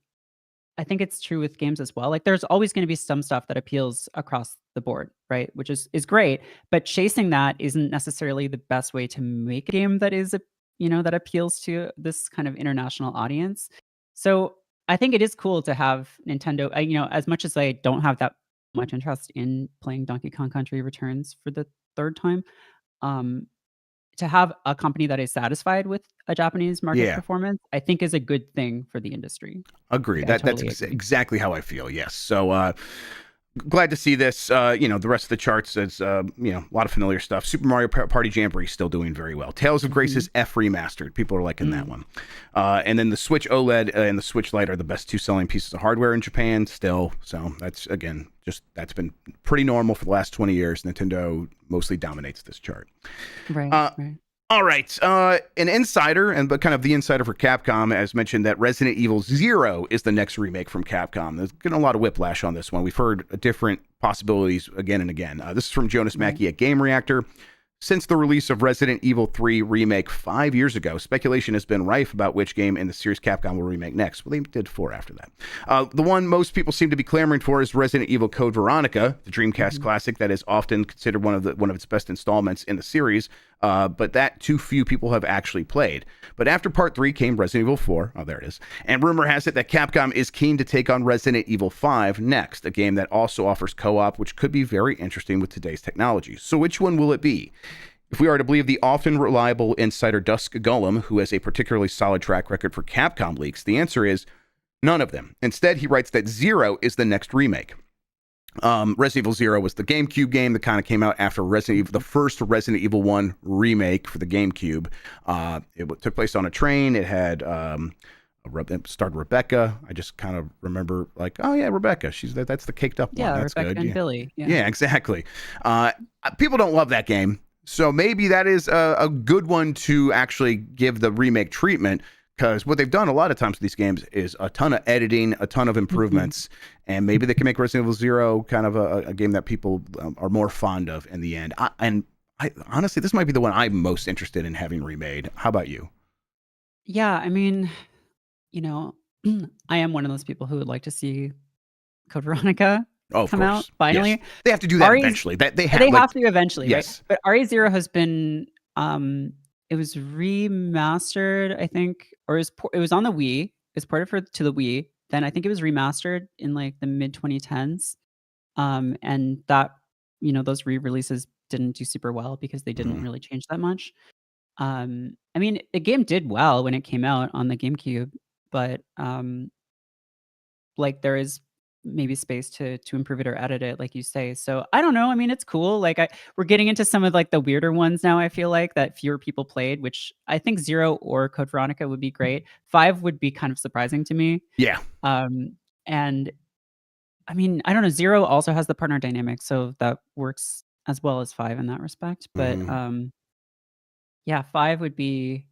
S3: I think it's true with games as well. Like there's always going to be some stuff that appeals across the board, right? Which is great, but chasing that isn't necessarily the best way to make a game that is, that appeals to this kind of international audience. So I think it is cool to have Nintendo, as much as I don't have that much interest in playing Donkey Kong Country Returns for the third time, to have a company that is satisfied with a Japanese market performance, I think is a good thing for the industry.
S1: Agreed. That's exactly how I feel. Yes. So glad to see this. The rest of the charts is a lot of familiar stuff. Super Mario Party Jamboree still doing very well. Tales of Grace's F remastered. People are liking that one. And then the Switch OLED and the Switch Lite are the best two selling pieces of hardware in Japan still. So that's, again, that's been pretty normal for the last 20 years. Nintendo mostly dominates this chart.
S3: Right.
S1: All right. An insider, but kind of the insider for Capcom, has mentioned that Resident Evil 0 is the next remake from Capcom. There's getting a lot of whiplash on this one. We've heard different possibilities again and again. This is from Jonas Mackey at Game Reactor. Since the release of Resident Evil 3 Remake 5 years ago, speculation has been rife about which game in the series Capcom will remake next. Well, they did 4 after that. The one most people seem to be clamoring for is Resident Evil Code Veronica, the Dreamcast classic that is often considered one of its best installments in the series, but that too few people have actually played. But after Part 3 came Resident Evil 4. Oh, there it is. And rumor has it that Capcom is keen to take on Resident Evil 5 next, a game that also offers co-op, which could be very interesting with today's technology. So which one will it be? If we are to believe the often reliable insider Dusk Golem, who has a particularly solid track record for Capcom leaks, the answer is none of them. Instead, he writes that 0 is the next remake. Resident Evil 0 was the GameCube game that kind of came out after the first Resident Evil 1 remake for the GameCube. It took place on a train. It had it starred Rebecca. I just kind of remember like, oh yeah, Rebecca. That's the caked up one.
S3: Yeah,
S1: that's
S3: Rebecca
S1: good.
S3: And Billy.
S1: Yeah, exactly. People don't love that game. So maybe that is a good one to actually give the remake treatment, because what they've done a lot of times with these games is a ton of editing, a ton of improvements, and maybe they can make Resident Evil 0 kind of a game that people are more fond of in the end. I honestly, this might be the one I'm most interested in having remade. How about you?
S3: Yeah, I mean, you know, I am one of those people who would like to see Code Veronica
S1: Oh, of
S3: come out
S1: course. Yes.
S3: finally.
S1: They have to do that
S3: RE's
S1: eventually. That they
S3: they
S1: have
S3: have to eventually, right?
S1: yes.
S3: But RE0 has been, it was remastered, I think, or it was on the Wii. It was ported to the Wii. Then I think it was remastered in like the mid 2010s. And that, those re-releases didn't do super well because they didn't
S1: Mhm.
S3: really change that much. I mean, the game did well when it came out on the GameCube, but like there is maybe space to improve it or edit it, like you say. So I don't know. I mean, it's cool. Like we're getting into some of like the weirder ones now. I feel like that fewer people played, which I think 0 or Code Veronica would be great. 5 would be kind of surprising to me.
S1: Yeah.
S3: And I mean, I don't know. 0 also has the partner dynamic, so that works as well as 5 in that respect. But
S1: Mhm.
S3: yeah, 5 would be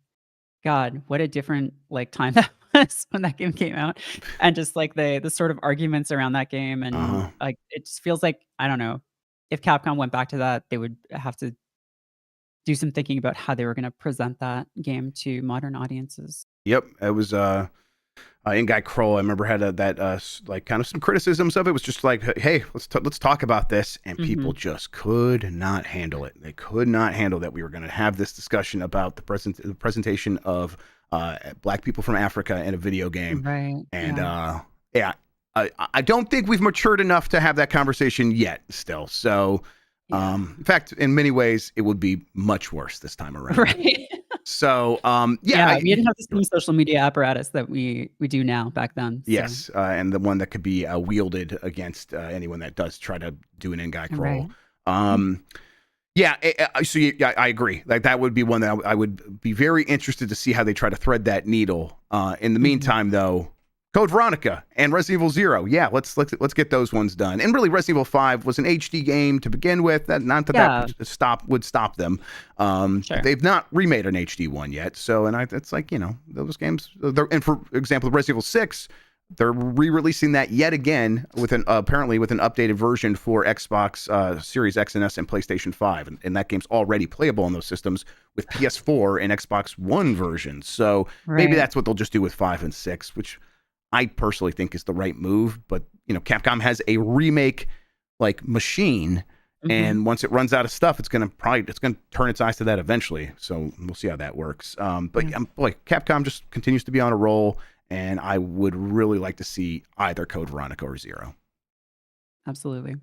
S3: God, what a different, like, time that was when that game came out, and just, like, the sort of arguments around that game, and,
S1: Uh-huh.
S3: like, it just feels like, I don't know, if Capcom went back to that, they would have to do some thinking about how they were gonna present that game to modern audiences.
S1: Yep. It was in Guy Kroll, I remember had like kind of some criticisms of it. It was just like, hey, let's talk about this, and people
S3: Mhm.
S1: just could not handle it. They could not handle that we were going to have this discussion about the presentation of black people from Africa in a video game,
S3: Right,
S1: and
S3: yeah.
S1: yeah, I don't think we've matured enough to have that conversation yet. Still, so
S3: Yeah.
S1: in fact, in many ways, it would be much worse this time around.
S3: Right.
S1: So yeah,
S3: Yeah, we didn't have the same social media apparatus that we do now back then, so
S1: yes, and the one that could be wielded against anyone that does try to do an in-guy
S3: right.
S1: crawl. Um, yeah, so yeah, I agree. Like that would be one that I would be very interested to see how they try to thread that needle. In the
S3: Mhm.
S1: meantime, though, Code Veronica and Resident Evil 0, yeah, let's get those ones done. And really, Resident Evil 5 was an HD game to begin with. That not that
S3: Yeah,
S1: would stop them. But
S3: sure.
S1: they've not remade an HD one yet. So, and it's like those games. And for example, Resident Evil 6. They're re-releasing that yet again with apparently with an updated version for Xbox Series X and S and PlayStation 5, and that game's already playable on those systems with PS4 and Xbox One versions. So maybe
S3: Right.
S1: that's what they'll just do with 5 and 6, which I personally think is the right move. But Capcom has a remake like machine,
S3: Mhm.
S1: and once it runs out of stuff, it's gonna turn its eyes to that eventually. So we'll see how that works. But
S3: Yeah,
S1: boy, Capcom just continues to be on a roll, and I would really like to see either Code Veronica or 0.
S3: absolutely.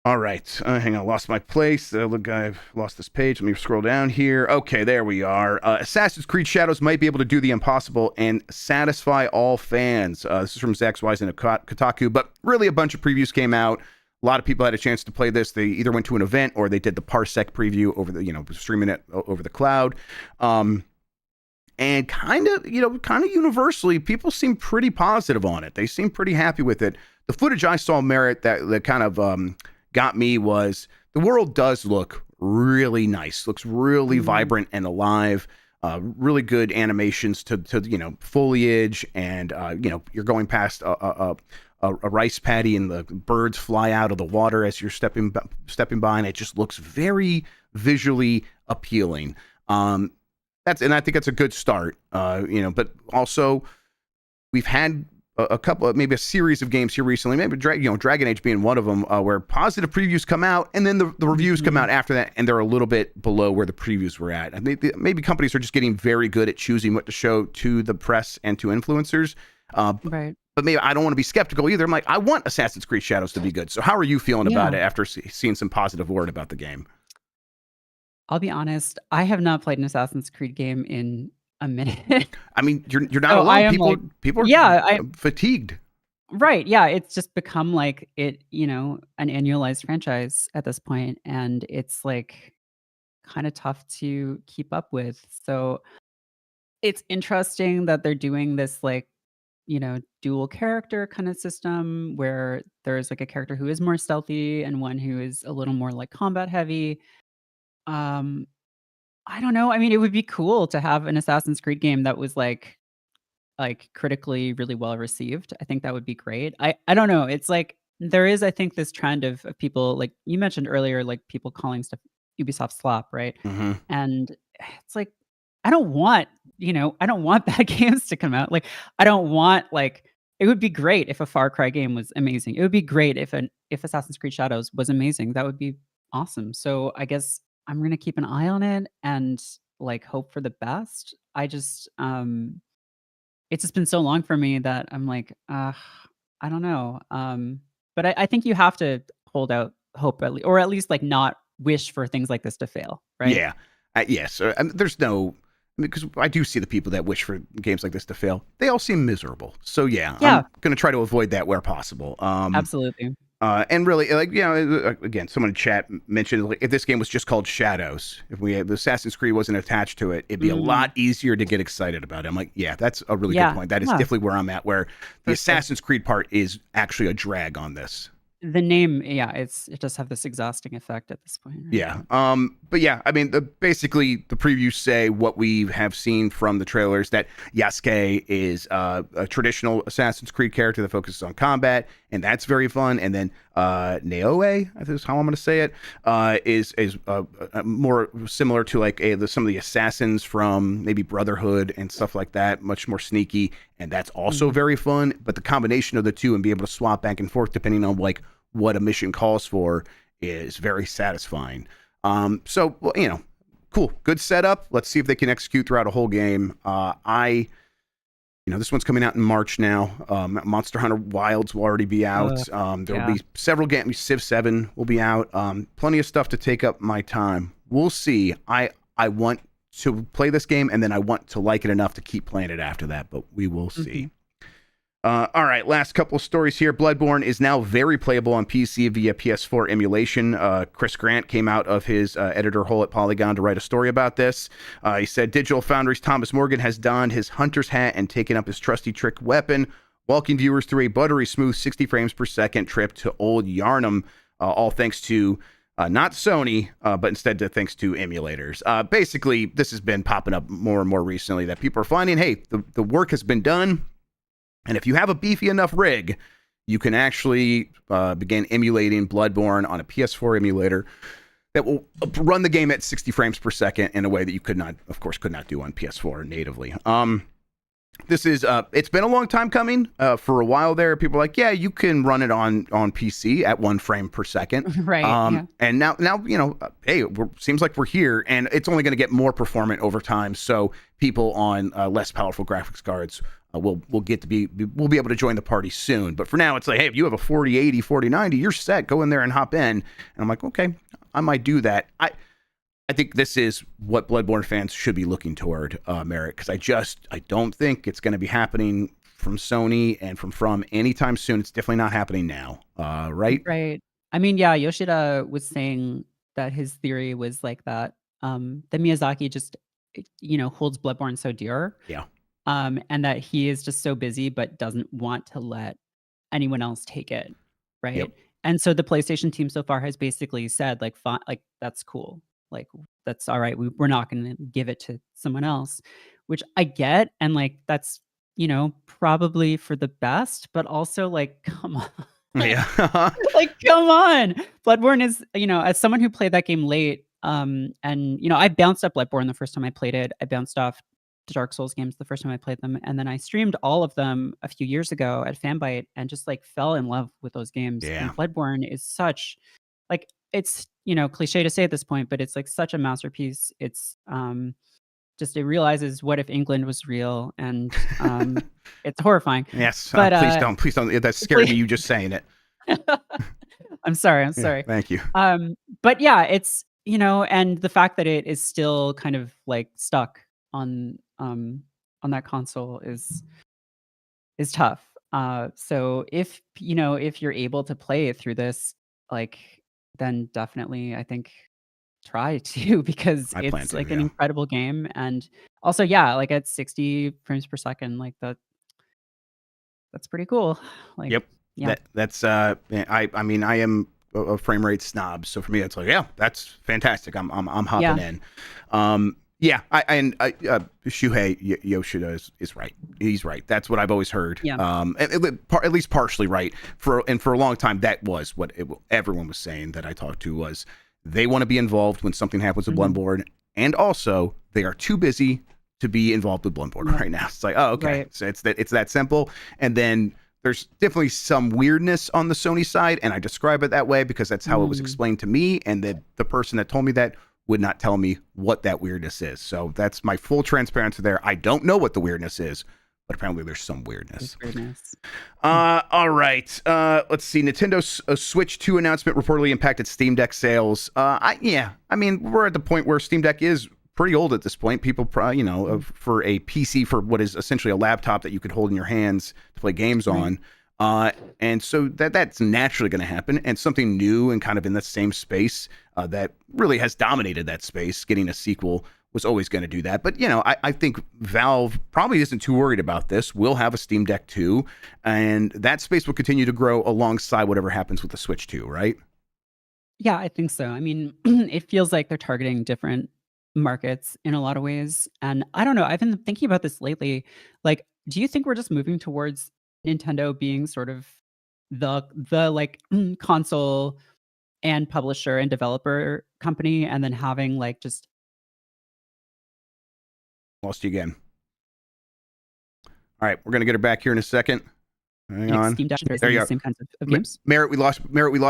S1: All right, hang on, lost my place. Look, I've lost this page. Let me scroll down here. Okay, there we are. Assassin's Creed Shadows might be able to do the impossible and satisfy all fans. This is from Zach Wise and Kotaku, but really a bunch of previews came out. A lot of people had a chance to play this. They either went to an event or they did the Parsec preview over the, streaming it over the cloud. And kind of universally, people seem pretty positive on it. They seem pretty happy with it. The footage I saw, Merritt, that kind of got me was the world does look really nice. Looks really
S3: Mhm.
S1: vibrant and alive. Really good animations to foliage, and you're going past a rice paddy, and the birds fly out of the water as you're stepping by, and it just looks very visually appealing. And I think that's a good start. But also we've had a couple, maybe a series of games here recently, maybe Dragon Age being one of them, where positive previews come out, and then the reviews come
S3: Mhm.
S1: out after that, and they're a little bit below where the previews were at. I think maybe companies are just getting very good at choosing what to show to the press and to influencers.
S3: Right.
S1: But maybe I don't want to be skeptical either. I'm like, I want Assassin's Creed Shadows to be good. So how are you feeling about
S3: Yeah.
S1: it after seeing some positive word about the game?
S3: I'll be honest, I have not played an Assassin's Creed game in a minute.
S1: I mean, you're not
S3: So I
S1: alone.
S3: am
S1: People
S3: like
S1: people are
S3: yeah, I
S1: fatigued.
S3: right, yeah, it's just become like an annualized franchise at this point, and it's like kinda tough to keep up with. So it's interesting that they're doing this like, dual character kind of system where there's like a character who is more stealthy and one who is a little more like combat heavy. Um I don't know. I mean, it would be cool to have an Assassin's Creed game that was like like critically really well received, I think that would be great. I don't know. It's like there is, I think, this trend of people like you mentioned earlier, like people calling stuff Ubisoft slop, right?
S1: Mm-hmm.
S3: And it's like I don't want, I don't want bad games to come out. Like I don't want like it would be great if a Far Cry game was amazing. It would be great if Assassin's Creed Shadows was amazing. That would be awesome. So I guess I'm gonna keep an eye on it and like hope for the best. I just it's just been so long for me that I'm like, I don't know. But I think you have to hold out hope or at least like not wish for things like this to fail, right?
S1: Yeah. Yes. There's no, because I do see the people that wish for games like this to fail. They all seem miserable. So yeah,
S3: Yeah,
S1: I'm going to try to avoid that where possible.
S3: absolutely.
S1: And really, like, again, someone in chat mentioned like, if this game was just called Shadows, if Assassin's Creed wasn't attached to it, it'd be a lot easier to get excited about it. I'm like, yeah, that's a really good point. That is definitely where I'm at, where the Assassin's Creed part is actually a drag on this.
S3: The name, yeah, it does have this exhausting effect at this point. Right?
S1: Yeah. But yeah, I mean, basically the previews say what we have seen from the trailers, that Yasuke is a traditional Assassin's Creed character that focuses on combat, and that's very fun. And then Naoe, I think is how I'm going to say it, is more similar to like some of the assassins from maybe Brotherhood and stuff like that, much more sneaky, and that's also very fun. But the combination of the two and be able to swap back and forth depending on like what a mission calls for is very satisfying. So, well, cool, good setup. Let's see if they can execute throughout a whole game. This one's coming out in March now. Monster Hunter Wilds will already be out. There'll be several games. Civ 7 will be out. Plenty of stuff to take up my time. We'll see. I want to play this game, and then I want to like it enough to keep playing it after that, but we will see. All right, last couple of stories here. Bloodborne is now very playable on PC via PS4 emulation. Chris Grant came out of his editor hole at Polygon to write a story about this. He said, Digital Foundry's Thomas Morgan has donned his hunter's hat and taken up his trusty trick weapon, walking viewers through a buttery smooth 60 frames per second trip to Old Yarnum, all thanks to not Sony, but instead thanks to emulators. Basically, this has been popping up more and more recently that people are finding, hey, the work has been done. And if you have a beefy enough rig, you can actually begin emulating Bloodborne on a PS4 emulator that will run the game at 60 frames per second in a way that you could not do on PS4 natively. This is it's been a long time coming. For a while there, people were like, yeah, you can run it on PC at 1 frame per second.
S3: Right.
S1: And now hey, seems like we're here, and it's only going to get more performant over time. So people on less powerful graphics cards we'll be able to join the party soon. But for now, it's like, hey, if you have a 4080, 4090, you're set. Go in there and hop in. And I'm like, okay, I might do that. I think this is what Bloodborne fans should be looking toward, Merritt, because I don't think it's going to be happening from Sony and from anytime soon. It's definitely not happening now, right?
S3: Right. I mean, yeah, Yoshida was saying that his theory was like that that Miyazaki just, holds Bloodborne so dear.
S1: Yeah.
S3: And that he is just so busy but doesn't want to let anyone else take it, right?
S1: Yep.
S3: And so the PlayStation team so far has basically said, like, fine, like that's cool, like that's all right. We're not going to give it to someone else, which I get, and like that's probably for the best, but also like, come on.
S1: Yeah.
S3: Like, come on. Bloodborne is, as someone who played that game late, and I bounced up Bloodborne the first time I played it. I bounced off Dark Souls games the first time I played them, and then I streamed all of them a few years ago at Fanbyte and just like fell in love with those games.
S1: Yeah.
S3: And Bloodborne is such like, it's cliche to say at this point, but it's like such a masterpiece. It's just, it realizes what if England was real, and it's horrifying.
S1: Yes,
S3: but
S1: please don't. That's scary me, you just saying it.
S3: I'm sorry.
S1: Yeah, thank you.
S3: But yeah, it's and the fact that it is still kind of like stuck on that console is tough. So if you're able to play it through this, like, then definitely I think try to, because it's like an incredible game. And also, yeah, like at 60 frames per second, like that's pretty cool. Like,
S1: yep.
S3: Yeah.
S1: That's I mean, I am a frame rate snob, so for me it's like, yeah, that's fantastic. I'm hopping in. Yeah, Shuhei Yoshida is right. He's right. That's what I've always heard.
S3: Yeah.
S1: At least partially right. For a long time, that was what everyone was saying that I talked to was they want to be involved when something happens with Bloodborne, and also they are too busy to be involved with Bloodborne right now. It's like, oh, okay,
S3: Right.
S1: so it's that simple. And then there's definitely some weirdness on the Sony side, and I describe it that way because that's how it was explained to me, and the person that told me that would not tell me what that weirdness is. So that's my full transparency there. I don't know what the weirdness is, but apparently there's some weirdness. All right. Let's see. Nintendo's Switch 2 announcement reportedly impacted Steam Deck sales. I mean, we're at the point where Steam Deck is pretty old at this point. People, for a PC, for what is essentially a laptop that you could hold in your hands to play games on. And so that's naturally going to happen. And something new and kind of in the same space that really has dominated that space, getting a sequel was always going to do that. But, I think Valve probably isn't too worried about this. We'll have a Steam Deck 2, and that space will continue to grow alongside whatever happens with the Switch 2, right?
S3: Yeah, I think so. I mean, it feels like they're targeting different markets in a lot of ways. And I don't know, I've been thinking about this lately. Like, do you think we're just moving towards Nintendo being sort of the like console and publisher and developer company, and then having like just
S1: Lost you again. All right, we're gonna get her back here in a second. Hang on.
S3: Steam Deck
S1: There you
S3: the
S1: are.
S3: same kinds of games.
S1: Merritt, we lost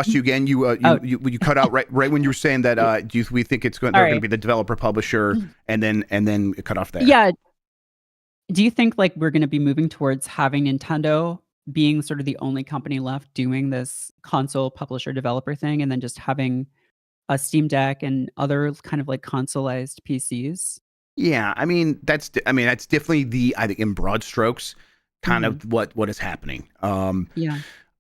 S1: you again. You cut out right when you were saying that. We think they're going to be the developer publisher, and then it cut off there.
S3: Yeah. Do you think like we're going to be moving towards having Nintendo being sort of the only company left doing this console publisher developer thing, and then just having a Steam Deck and other kind of like consoleized PCs?
S1: Yeah, I mean that's definitely I think in broad strokes, kind of what is happening.
S3: Yeah.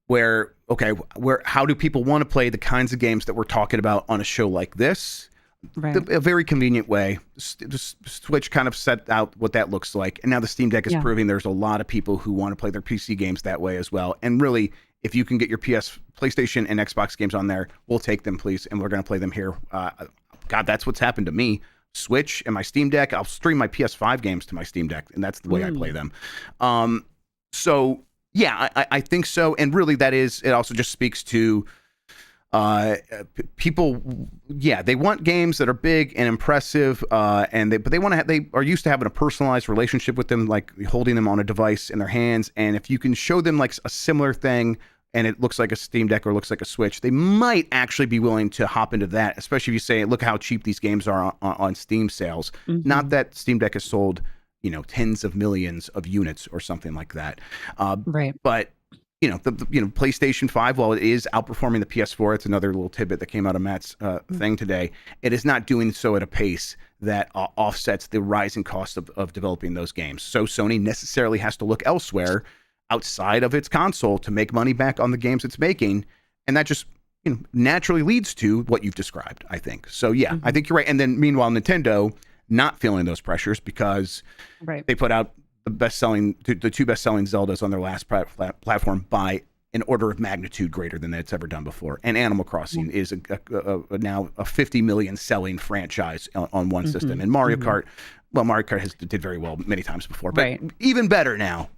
S1: How do people want to play the kinds of games that we're talking about on a show like this?
S3: Right.
S1: A very convenient way. The Switch kind of set out what that looks like, and now the Steam Deck is proving there's a lot of people who want to play their PC games that way as well. And really, if you can get your PlayStation and Xbox games on there, we'll take them, please, and we're going to play them here. God, that's what's happened to me. Switch and my Steam Deck. I'll stream my PS5 games to my Steam Deck, and that's the way I play them. So yeah, I think so. And really, it also just speaks to people. Yeah, they want games that are big and impressive, but they are used to having a personalized relationship with them, like holding them on a device in their hands. And if you can show them like a similar thing, and it looks like a Steam Deck or looks like a Switch, they might actually be willing to hop into that, especially if you say, look how cheap these games are on Steam sales. Not that Steam Deck has sold, tens of millions of units or something like that.
S3: Right.
S1: But, the PlayStation 5, while it is outperforming the PS4, it's another little tidbit that came out of Matt's thing today. It is not doing so at a pace that offsets the rising cost of developing those games. So Sony necessarily has to look elsewhere outside of its console to make money back on the games it's making, and that just naturally leads to what you've described, I think. So yeah, I think you're right. And then meanwhile, Nintendo not feeling those pressures because they put out the two best-selling Zeldas on their last platform by an order of magnitude greater than it's ever done before. And Animal Crossing is now a 50 million selling franchise on one system. And Mario Kart, Mario Kart did very well many times before, but even better now.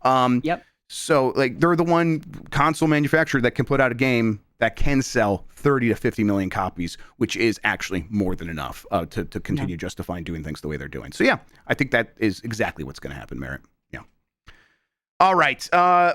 S1: So like they're the one console manufacturer that can put out a game that can sell 30 to 50 million copies, which is actually more than enough to continue justifying doing things the way they're doing. So yeah, I think that is exactly what's going to happen, Merritt. Yeah. All right.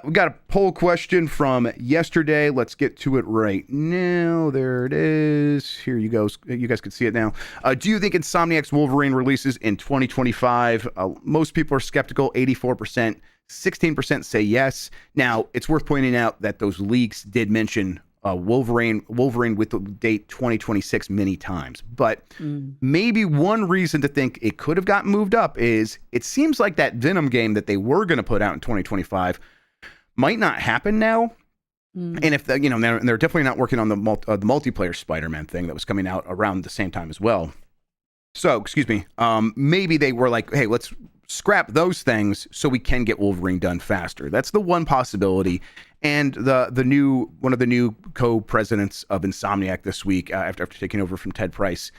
S1: We got a poll question from yesterday. Let's get to it right now. There it is. Here you go. You guys can see it now. Do you think Insomniac's Wolverine releases in 2025? Most people are skeptical, 84%. 16% say yes. Now, it's worth pointing out that those leaks did mention Wolverine with the date 2026 many times. But maybe one reason to think it could have gotten moved up is it seems like that Venom game that they were going to put out in 2025 might not happen now. And if they're definitely not working on the multiplayer Spider-Man thing that was coming out around the same time as well. So, excuse me. Maybe they were like, hey, let's scrap those things so we can get Wolverine done faster. That's the one possibility. And one of the new co-presidents of Insomniac this week, after taking over from Ted Price,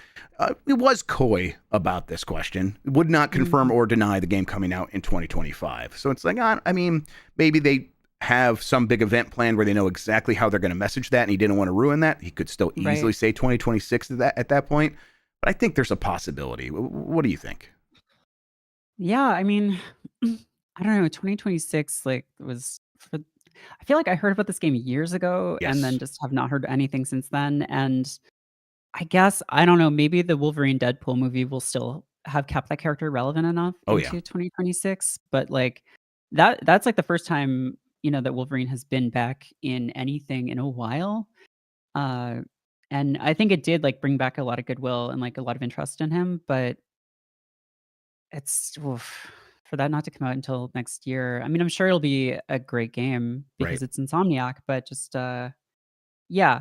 S1: it was coy about this question. It would not confirm or deny the game coming out in 2025. So it's like, I mean, maybe they have some big event planned where they know exactly how they're going to message that, and he didn't want to ruin that. He could still easily say 2026 at that point. But I think there's a possibility. What do you think?
S3: Yeah, I mean, I don't know. 2026 was for. I feel like I heard about this game years ago, and then just have not heard anything since then. And I guess I don't know. Maybe the Wolverine Deadpool movie will still have kept that character relevant enough into 2026. But like that's like the first time that Wolverine has been back in anything in a while. And I think it did like bring back a lot of goodwill and like a lot of interest in him. But it's for that not to come out until next year. I mean, I'm sure it'll be a great game because it's Insomniac, but just yeah,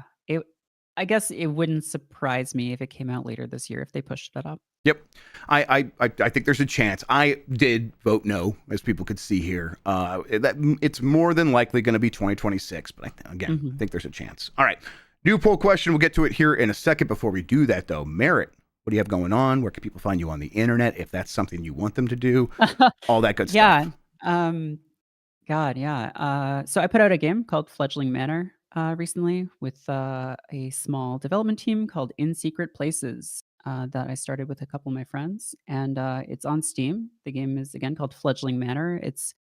S3: I guess it wouldn't surprise me if it came out later this year if they pushed that up.
S1: Yep. I think there's a chance. I did vote no, as people could see here. That it's more than likely going to be 2026, but I think there's a chance. All right. New poll question. We'll get to it here in a second. Before we do that, though, Merritt, what do you have going on? Where can people find you on the internet if that's something you want them to do? All that good stuff.
S3: Yeah. So I put out a game called Fledgling Manor recently with a small development team called In Secret Places that I started with a couple of my friends, and it's on Steam. The game is again called Fledgling Manor. It's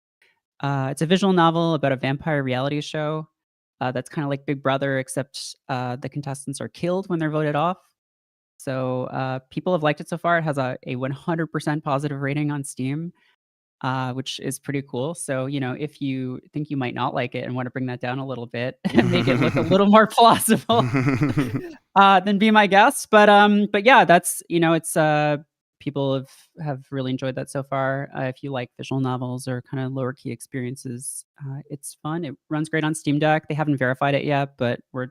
S3: a visual novel about a vampire reality show that's kind of like Big Brother, except the contestants are killed when they're voted off. So people have liked it so far. It has a 100% positive rating on Steam, which is pretty cool. So, if you think you might not like it and want to bring that down a little bit and make it look a little more plausible, then be my guest. But yeah, that's, it's people have really enjoyed that so far. If you like visual novels or kind of lower key experiences, it's fun. It runs great on Steam Deck. They haven't verified it yet, but we're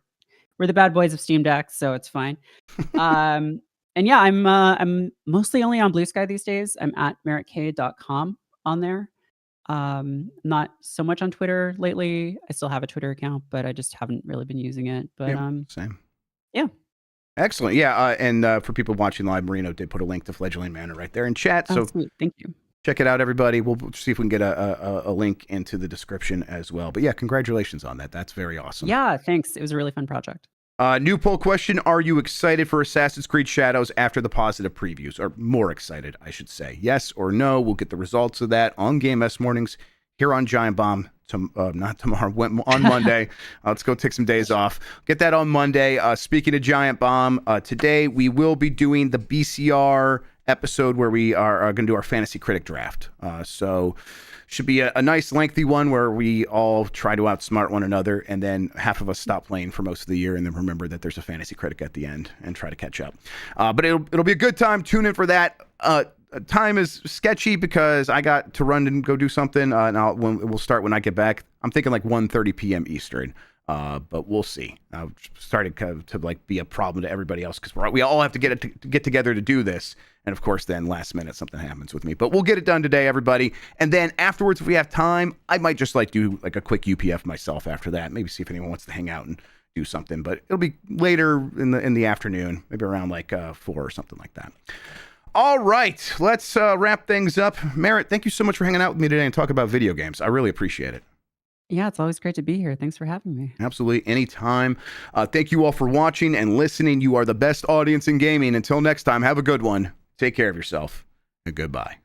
S3: the bad boys of Steam Deck, so it's fine. And yeah, I'm mostly only on Blue Sky these days. I'm at merrittk.com on there. Not so much on Twitter lately. I still have a Twitter account, but I just haven't really been using it. But
S1: same.
S3: Yeah.
S1: Excellent. Yeah, and for people watching live, Marino did put a link to Fledgling Manor right there in chat. So
S3: sweet. Thank you.
S1: Check it out, everybody. We'll see if we can get a link into the description as well. But yeah, congratulations on that. That's very awesome.
S3: Yeah, thanks. It was a really fun project.
S1: New poll question. Are you excited for Assassin's Creed Shadows after the positive previews? Or more excited, I should say. Yes or no? We'll get the results of that on Game S mornings here on Giant Bomb. Not tomorrow, on Monday. Let's go take some days off. Get that on Monday. Speaking of Giant Bomb, today we will be doing the BCR episode where we are going to do our Fantasy Critic draft. So should be a nice lengthy one where we all try to outsmart one another, and then half of us stop playing for most of the year and then remember that there's a Fantasy Critic at the end and try to catch up. But it'll be a good time. Tune in for that. Time is sketchy because I got to run and go do something. And we'll start when I get back. I'm thinking like 1:30 p.m. Eastern. But we'll see. Started to like be a problem to everybody else because we all have to get together to do this. And of course, then last minute something happens with me. But we'll get it done today, everybody. And then afterwards, if we have time, I might just like do like a quick UPF myself after that. Maybe see if anyone wants to hang out and do something. But it'll be later in the afternoon, maybe around like 4 or something like that. All right, let's wrap things up. Merritt, thank you so much for hanging out with me today and talking about video games. I really appreciate it.
S3: Yeah, it's always great to be here. Thanks for having me.
S1: Absolutely. Anytime. Thank you all for watching and listening. You are the best audience in gaming. Until next time, have a good one. Take care of yourself, and goodbye.